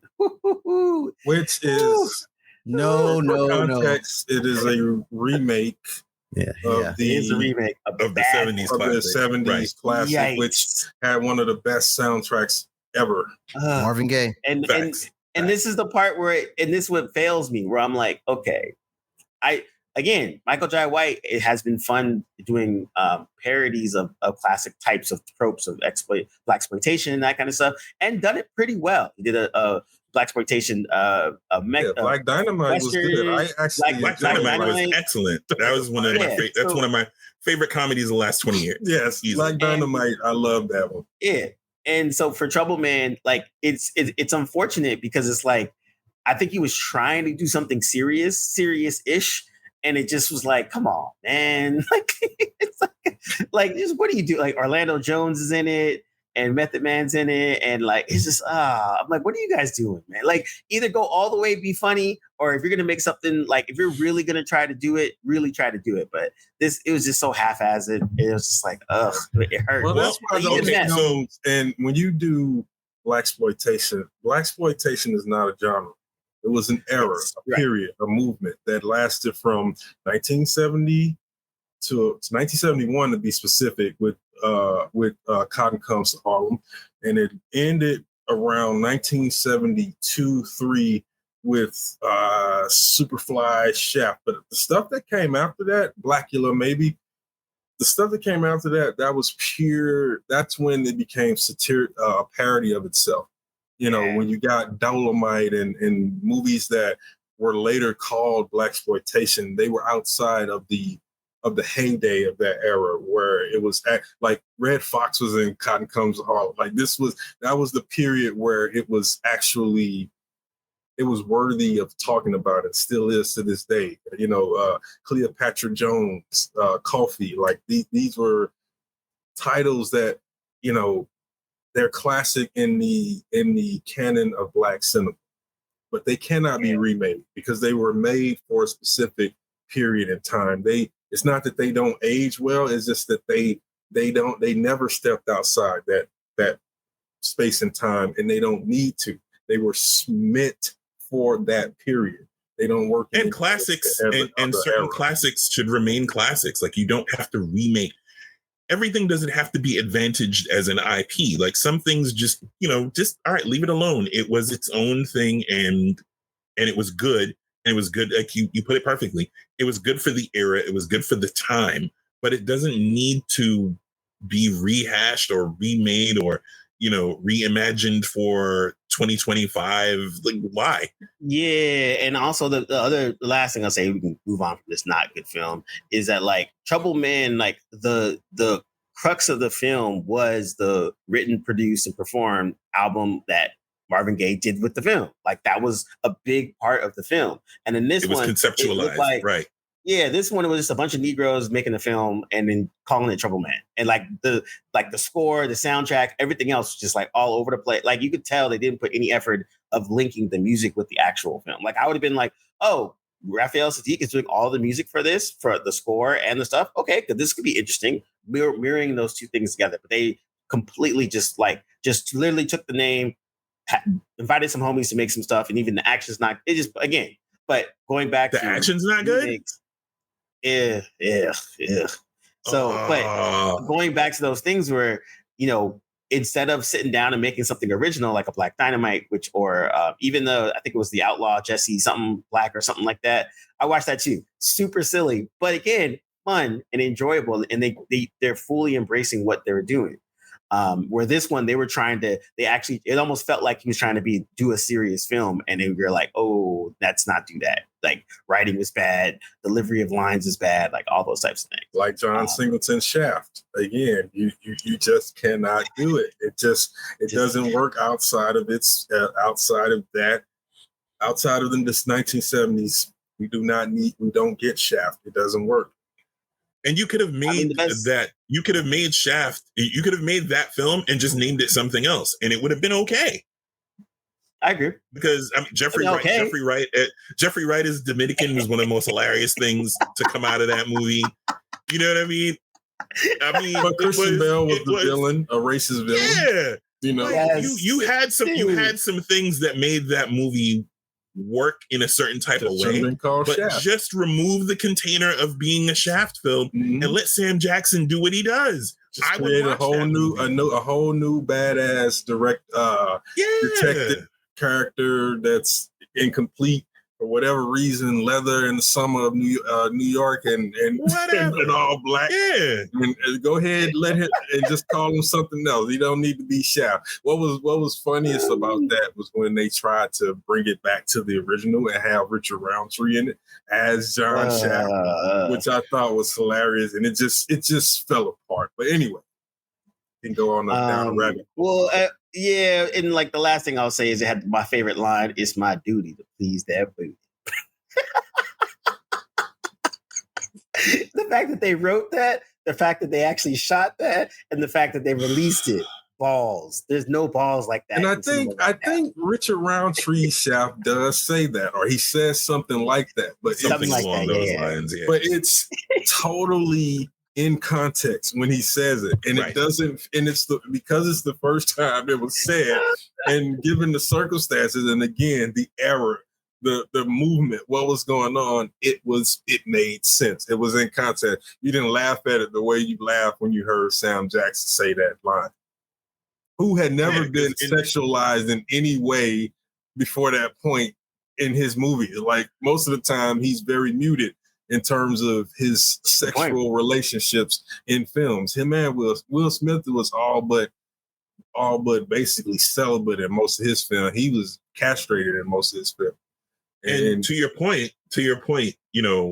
[SPEAKER 4] Which is
[SPEAKER 2] no.
[SPEAKER 4] It is a remake.
[SPEAKER 2] Yeah,
[SPEAKER 1] it is a remake of the
[SPEAKER 4] 70s classic,
[SPEAKER 1] Yikes.
[SPEAKER 4] which had one of the best soundtracks ever.
[SPEAKER 2] Marvin Gaye.
[SPEAKER 1] And this is the part where this what fails me, where I'm like, okay, Again, Michael J. White, it has been fun doing parodies of classic types of tropes of blaxploitation and that kind of stuff, and done it pretty well. He did a blaxploitation.
[SPEAKER 4] Black Dynamite was good. I actually
[SPEAKER 3] Black Dynamite was excellent. That was one of my that's one of my favorite comedies of the last 20 years.
[SPEAKER 4] Yes, Black Dynamite. I love that one.
[SPEAKER 1] Yeah, and so for Trouble Man, like it's unfortunate because it's like I think he was trying to do something serious-ish. And it just was like, come on, man. Like, it's like, just what do you do? Like, Orlando Jones is in it, and Method Man's in it, and like, it's just, I'm like, what are you guys doing, man? Like, either go all the way, be funny, or if you're gonna make something, like, if you're really gonna try to do it, really try to do it. But it was just so half-assed. It was just like, ugh, it hurt.
[SPEAKER 4] Well, that's why. So, and when you do blaxploitation is not a genre. It was an era, a period, a movement that lasted from 1970 to 1971 to be specific, with Cotton Comes to Harlem, and it ended around 1972-3 with Superfly Chef. But the stuff that came after that, Blackula maybe, the stuff that came after that was pure. That's when it became a parody of itself. You know, when you got Dolomite and movies that were later called blaxploitation, they were outside of the heyday of that era, where it was like Red Fox was in Cotton Comes to Harlem. Like that was the period where it was worthy of talking about. It still is to this day. You know, Cleopatra Jones, Coffee, like these were titles that, you know, they're classic in the canon of Black cinema, but they cannot be remade because they were made for a specific period in time. It's not that they don't age well; it's just that they never stepped outside that space and time, and they don't need to. They were meant for that period. They don't work.
[SPEAKER 3] And classics and certain era. Classics should remain classics. Like, you don't have to remake. Everything doesn't have to be advantaged as an IP. Like, some things just all right, leave it alone. It was its own thing, and it was good. And it was good. Like, you put it perfectly. It was good for the era. It was good for the time, but it doesn't need to be rehashed or remade or, reimagined for 2025. Like, why?
[SPEAKER 1] Yeah. And also the last thing I'll say, we can move on from this not good film, is that like Trouble Man, like the crux of the film was the written, produced, and performed album that Marvin Gaye did with the film. Like that was a big part of the film. And in this
[SPEAKER 3] It was
[SPEAKER 1] one,
[SPEAKER 3] conceptualized,
[SPEAKER 1] it looked like,
[SPEAKER 3] right?
[SPEAKER 1] Yeah, this one it was just a bunch of Negroes making a film and then calling it Trouble Man. And like the score, the soundtrack, everything else was just like all over the place. Like you could tell they didn't put any effort of linking the music with the actual film. Like I would have been like, oh, Raphael Sadiq is doing all the music for this, for the score and the stuff. Okay, because this could be interesting, mirroring those two things together. But they completely just literally took the name, invited some homies to make some stuff, and even the action's not. It just again, but going back
[SPEAKER 3] The
[SPEAKER 1] to
[SPEAKER 3] action's not good.
[SPEAKER 1] Yeah. So, but going back to those things where, instead of sitting down and making something original like a Black Dynamite, or even though I think it was the Outlaw Jesse something Black or something like that, I watched that too. Super silly, but again, fun and enjoyable, and they're fully embracing what they're doing. Where this one, it almost felt like he was trying to do a serious film. And then we were like, oh, let's not do that. Like writing was bad. Delivery of lines is bad. Like all those types of things.
[SPEAKER 4] Like John Singleton's Shaft. Again, you just cannot do it. It doesn't work outside of this 1970s. We don't get Shaft. It doesn't work.
[SPEAKER 3] And you could have made that. You could have made Shaft. You could have made that film and just named it something else, and it would have been okay.
[SPEAKER 1] I agree,
[SPEAKER 3] because Jeffrey Wright is Dominican was one of the most hilarious things to come out of that movie. You know what I mean?
[SPEAKER 4] But Christian Bale was the villain, a racist villain.
[SPEAKER 3] Yeah,
[SPEAKER 1] yes.
[SPEAKER 3] you had some things that made that movie work in a certain type of way, but Shaft. Just remove the container of being a Shaft film and let Sam Jackson do what he does.
[SPEAKER 4] Just create a whole new badass detective character that's incomplete for whatever reason. Leather in the summer of New York and all black.
[SPEAKER 3] Yeah,
[SPEAKER 4] go ahead, let him and just call him something else. He don't need to be Shaft. What was funniest about that was when they tried to bring it back to the original and have Richard Roundtree in it as John Shaft, which I thought was hilarious, and it just fell apart. But anyway, you can go on down a rabbit.
[SPEAKER 1] Well, yeah, and like the last thing I'll say is it had my favorite line: "It's my duty to please that booty." The fact that they wrote that, the fact that they actually shot that, and the fact that they released it, balls. There's no balls like that.
[SPEAKER 4] And I think Richard Roundtree Shaft does say that, or he says something like that, but
[SPEAKER 3] something like along those lines. Yeah.
[SPEAKER 4] But it's totally in context when he says it, and it doesn't. And because it's the first time it was said, and given the circumstances, and again the error. The movement, what was going on, it made sense. It was in context. You didn't laugh at it the way you laughed when you heard Sam Jackson say that line. Who had never been sexualized in any way before that point in his movie. Like most of the time, he's very muted in terms of his sexual relationships in films. Him and Will Smith was all but basically celibate in most of his film. He was castrated in most of his film.
[SPEAKER 3] And to your point, in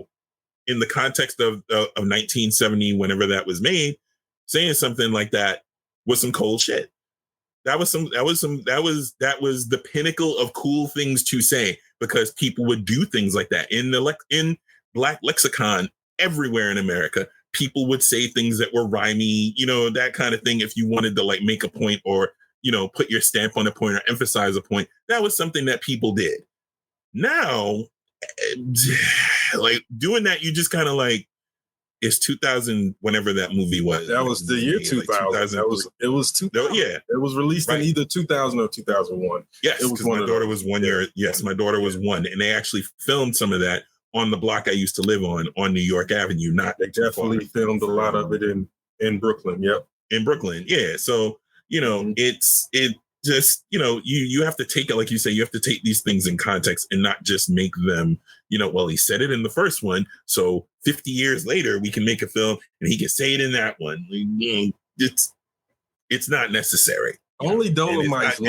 [SPEAKER 3] the context of 1970, whenever that was made, saying something like that was some cold shit. That was the pinnacle of cool things to say, because people would do things like that in Black lexicon everywhere in America. People would say things that were rhymey, that kind of thing. If you wanted to like make a point or, put your stamp on a point or emphasize a point, that was something that people did. Now, like doing that, you just kind of like, it's 2000, whenever that movie was.
[SPEAKER 4] That was the year 2000. It was 2000.
[SPEAKER 3] Yeah.
[SPEAKER 4] It was released in either 2000 or 2001.
[SPEAKER 3] Yes, because my daughter was 1 year. Yes, my daughter was one. And they actually filmed some of that on the block I used to live on New York Avenue.
[SPEAKER 4] They definitely filmed a lot of it in Brooklyn. Yep.
[SPEAKER 3] In Brooklyn. Yeah. So, it just, you have to take it, like you say, you have to take these things in context and not just make them, well, he said it in the first one, so 50 years later, we can make a film and he can say it in that one. It's not necessary.
[SPEAKER 4] Only Dolomite's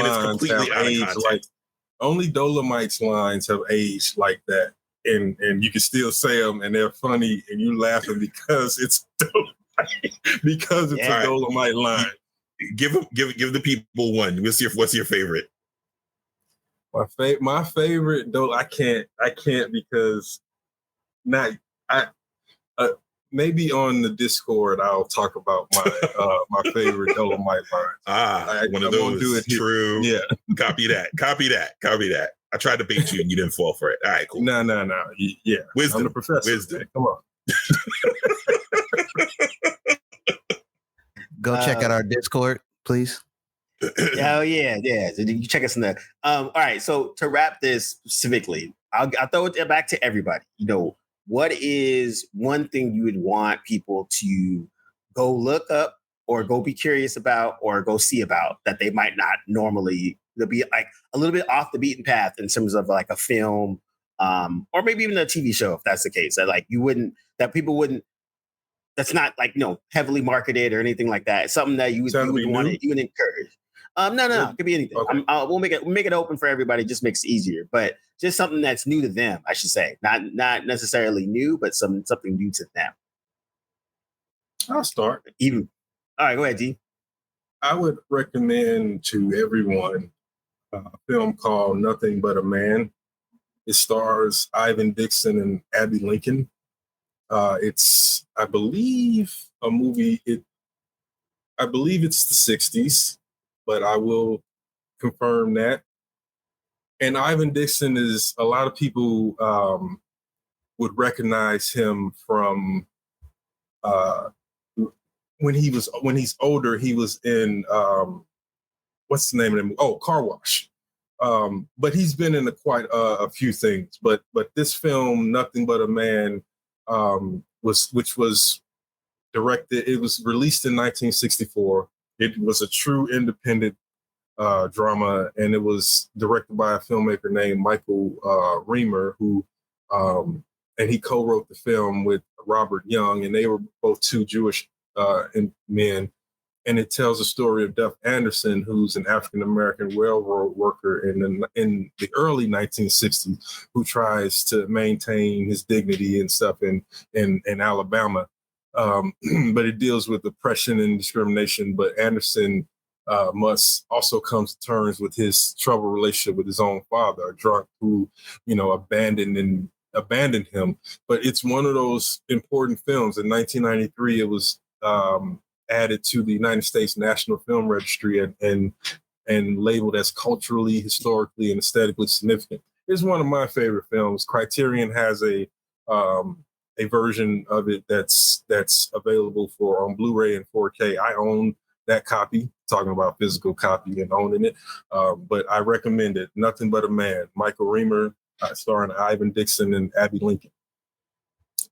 [SPEAKER 4] lines have aged like that. And you can still say them and they're funny and you laughing because it's Dolomite, because it's a Dolomite line.
[SPEAKER 3] Give the people one. What's your favorite?
[SPEAKER 4] My favorite though, I can't because not I maybe on the Discord I'll talk about my favorite Dolomite lines.
[SPEAKER 3] One of
[SPEAKER 4] I won't do
[SPEAKER 3] those.
[SPEAKER 4] it here.
[SPEAKER 3] True.
[SPEAKER 4] Yeah.
[SPEAKER 3] Copy that. I tried to bait you and you didn't fall for it. All right, cool.
[SPEAKER 4] No. Yeah.
[SPEAKER 3] Wisdom.
[SPEAKER 4] I'm the professor.
[SPEAKER 3] Wisdom.
[SPEAKER 4] Man. Come on.
[SPEAKER 2] Go check out our Discord, please.
[SPEAKER 1] Hell yeah. So you check us in there. All right. So to wrap this specifically, I'll throw it back to everybody. What is one thing you would want people to go look up or go be curious about or go see about that they might not normally? They'll be like a little bit off the beaten path in terms of like a film, or maybe even a TV show, if that's the case. That people wouldn't. That's not like heavily marketed or anything like that. It's something that you would want you would encourage. No. It could be anything.
[SPEAKER 4] Okay.
[SPEAKER 1] We'll make it open for everybody. Just makes it easier. But just something that's new to them, I should say. Not necessarily new, but something new to them.
[SPEAKER 4] I'll start.
[SPEAKER 1] All right, go ahead, D.
[SPEAKER 4] I would recommend to everyone a film called Nothing But a Man. It stars Ivan Dixon and Abby Lincoln. It's, I believe, a movie. I believe it's the 60s, but I will confirm that. And Ivan Dixon is, a lot of people would recognize him from when he's older. He was in what's the name of the movie? Oh, Car Wash. But he's been in quite a few things. But this film, Nothing But a Man, which was directed. It was released in 1964. It was a true independent drama, and it was directed by a filmmaker named Michael Reamer, who and he co-wrote the film with Robert Young, and they were both two Jewish men. And it tells the story of Duff Anderson, who's an African-American railroad worker in the early 1960s, who tries to maintain his dignity and stuff in Alabama. But it deals with oppression and discrimination. But Anderson must also come to terms with his troubled relationship with his own father, a drunk who, abandoned him. But it's one of those important films. In 1993, it was added to the United States National Film Registry and labeled as culturally, historically, and aesthetically significant. It's one of my favorite films. Criterion has a version of it that's available on Blu-ray and 4K. I own that copy, talking about physical copy and owning it. But I recommend it. Nothing But a Man. Michael Reamer, starring Ivan Dixon and Abby Lincoln.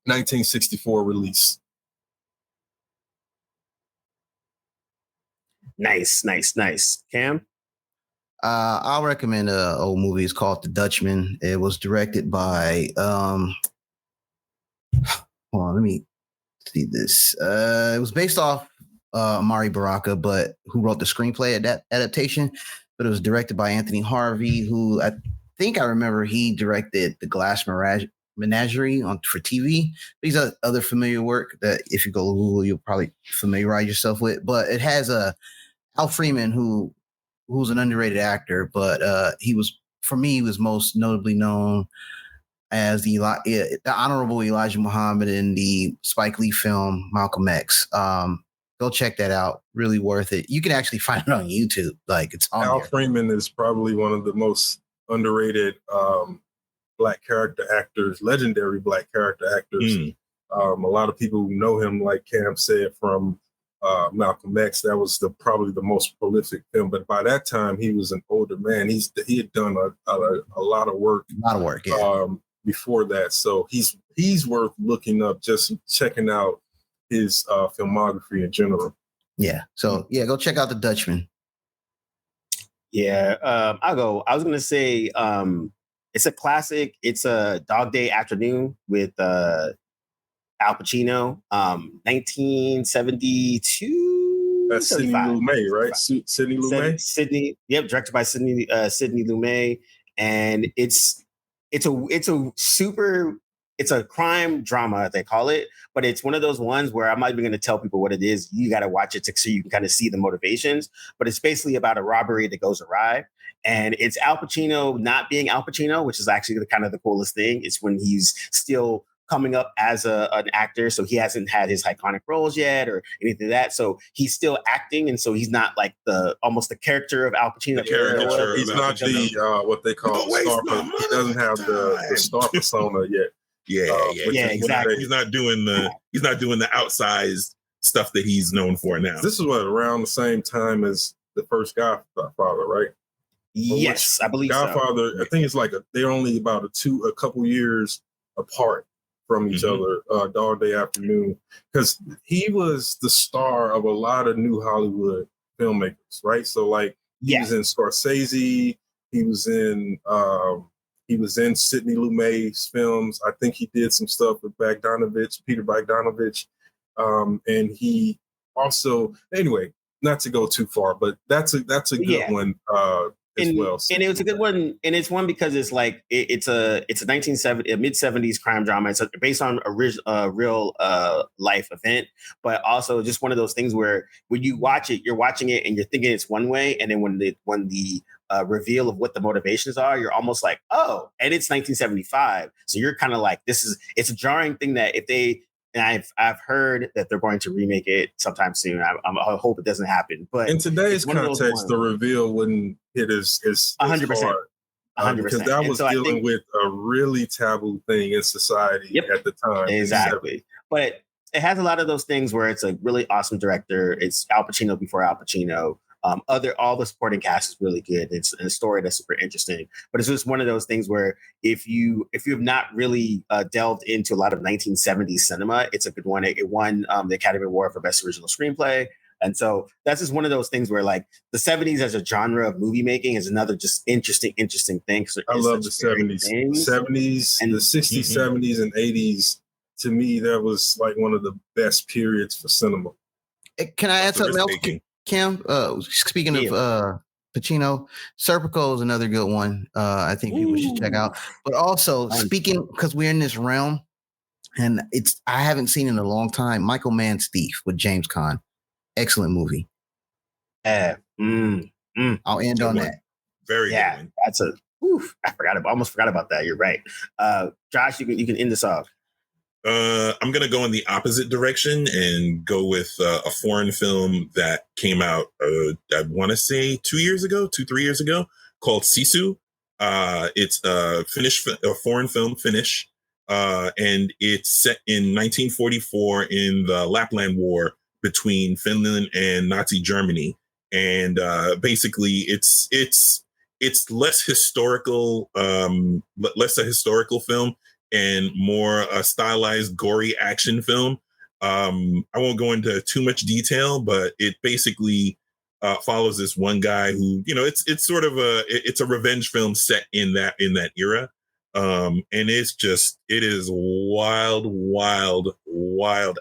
[SPEAKER 4] 1964 release.
[SPEAKER 1] Nice. Cam?
[SPEAKER 2] I'll recommend an old movie. It's called The Dutchman. It was directed by hold on, let me see this. It was based off Amari Baraka, but who wrote the screenplay adaptation. But it was directed by Anthony Harvey, who I think I remember he directed The Glass Menagerie for TV. These are other familiar work that if you go to Google, you'll probably familiarize yourself with. But it has Al Freeman, who's an underrated actor, but he was most notably known as the Honorable Elijah Muhammad in the Spike Lee film Malcolm X. Go check that out. Really worth it. You can actually find it on YouTube. Like, it's on
[SPEAKER 4] Al
[SPEAKER 2] there.
[SPEAKER 4] Freeman is probably one of the most underrated Black character actors, legendary Black character actors. A lot of people know him, like Cam said, from Malcolm X. That was probably the most prolific film. But by that time, he was an older man. He had done a lot of work.
[SPEAKER 2] Yeah.
[SPEAKER 4] Before that, so he's worth looking up. Just checking out his filmography in general.
[SPEAKER 2] Yeah. So go check out The Dutchman.
[SPEAKER 1] Yeah, I'll go. I was gonna say it's a classic. It's a Dog Day Afternoon with Al Pacino, 1972.
[SPEAKER 4] That's Sidney Lumet, right? Sidney Lumet.
[SPEAKER 1] Sidney, yep, directed by Sidney Lumet, and it's a super it's a crime drama, they call it, but it's one of those ones where I'm not even going to tell people what it is. You got to watch it so you can kind of see the motivations. But it's basically about a robbery that goes awry. And it's Al Pacino not being Al Pacino, which is actually kind of the coolest thing. It's when he's still coming up as an actor. So he hasn't had his iconic roles yet or anything like that. So he's still acting. And so he's not like almost the character of Al Pacino.
[SPEAKER 4] He's not what they call star, he doesn't have the star persona yet.
[SPEAKER 1] Exactly.
[SPEAKER 3] He's not doing the outsized stuff that he's known for now.
[SPEAKER 4] This is around the same time as the first Godfather, right?
[SPEAKER 1] Yes, I believe
[SPEAKER 4] Godfather,
[SPEAKER 1] so.
[SPEAKER 4] I think it's like they're only about a couple years apart from each other, Dog Day Afternoon, because he was the star of a lot of new Hollywood filmmakers, right? So like he was in Scorsese, he was in Sidney Lumet's films. I think he did some stuff with Peter Bogdanovich, and he also, anyway, not to go too far, but that's a good one. As well.
[SPEAKER 1] And it was a good one, and it's one because it's like it's a mid-70s crime drama. It's based on a real life event, but also just one of those things where when you watch it, you're watching it and you're thinking it's one way, and then when the reveal of what the motivations are, you're almost like, oh, and it's 1975, so you're kind of like, it's a jarring thing that if they. And I've heard that they're going to remake it sometime soon. I hope it doesn't happen. But
[SPEAKER 4] in today's context, the reveal wouldn't hit as
[SPEAKER 1] 100%,
[SPEAKER 4] because that was dealing with a really taboo thing in society at the time.
[SPEAKER 1] Exactly, but it has a lot of those things where it's a really awesome director. It's Al Pacino before Al Pacino. All the supporting cast is really good. It's a story that's super interesting, but it's just one of those things where if you have not really delved into a lot of 1970s cinema, it's a good one. It won the Academy Award for Best Original Screenplay. And so that's just one of those things where like the 70s as a genre of movie making is another just interesting thing.
[SPEAKER 4] I love the 70s and the 60s, 70s and 80s. To me, that was like one of the best periods for cinema.
[SPEAKER 2] Can I add something else? Cam, speaking of Pacino, Serpico is another good one. I think people should check out. But also speaking, because we're in this realm, and I haven't seen in a long time. Michael Mann's Thief with James Caan, excellent movie. I'll end on that.
[SPEAKER 3] Very good one.
[SPEAKER 1] That's almost forgot about that. You're right. Josh, you can end this off.
[SPEAKER 3] I'm going to go in the opposite direction and go with a foreign film that came out, I want to say 3 years ago, called Sisu. It's a foreign film, Finnish, and it's set in 1944 in the Lapland War between Finland and Nazi Germany. And basically, it's less historical, less a historical film, and more a stylized, gory action film. I won't go into too much detail, but it basically follows this one guy who, it's sort of it's a revenge film set in that era. And it is wild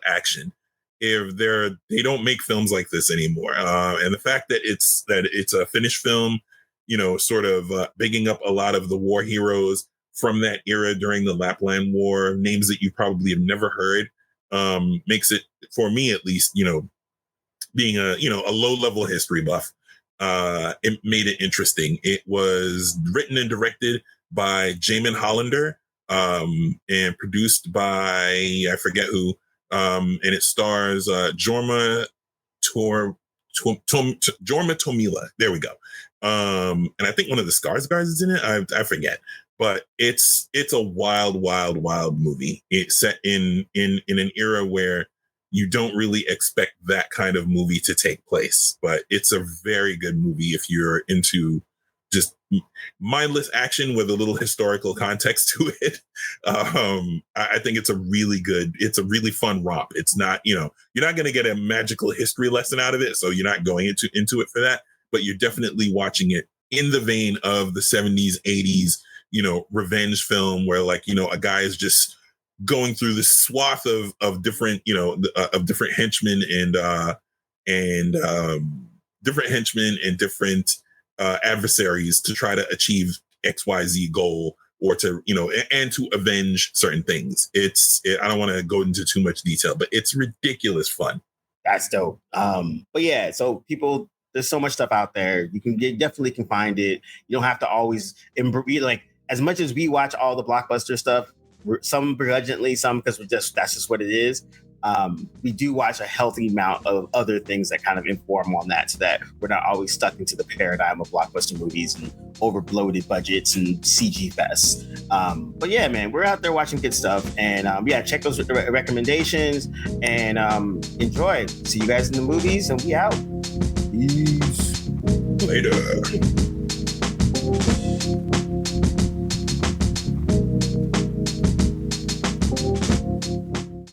[SPEAKER 3] action. They don't make films like this anymore. And the fact that it's a Finnish film, sort of bigging up a lot of the war heroes from that era during the Lapland War, names that you probably have never heard, makes it, for me at least, being a low-level history buff, it made it interesting. It was written and directed by Jamin Hollander, and produced by, I forget who, and it stars Jorma Tomila. There we go. And I think one of the Skarsgårds is in it. I forget. But it's a wild movie. It's set in an era where you don't really expect that kind of movie to take place. But it's a very good movie if you're into just mindless action with a little historical context to it. I think it's a really fun romp. It's not, you're not going to get a magical history lesson out of it, so you're not going into it for that. But you're definitely watching it in the vein of the 70s, 80s, revenge film where a guy is just going through this swath of different, of different henchmen and different adversaries to try to achieve XYZ goal or to, and to avenge certain things. I don't want to go into too much detail, but it's ridiculous fun.
[SPEAKER 1] That's dope. But yeah, so people, there's so much stuff out there. You definitely can find it. You don't have to always like, as much as we watch all the blockbuster stuff, some begrudgingly, some because that's just what it is. We do watch a healthy amount of other things that kind of inform on that, so that we're not always stuck into the paradigm of blockbuster movies and over bloated budgets and CG fests. But yeah, man, we're out there watching good stuff, and check those recommendations and enjoy. See you guys in the movies, and we out.
[SPEAKER 3] Peace. Later.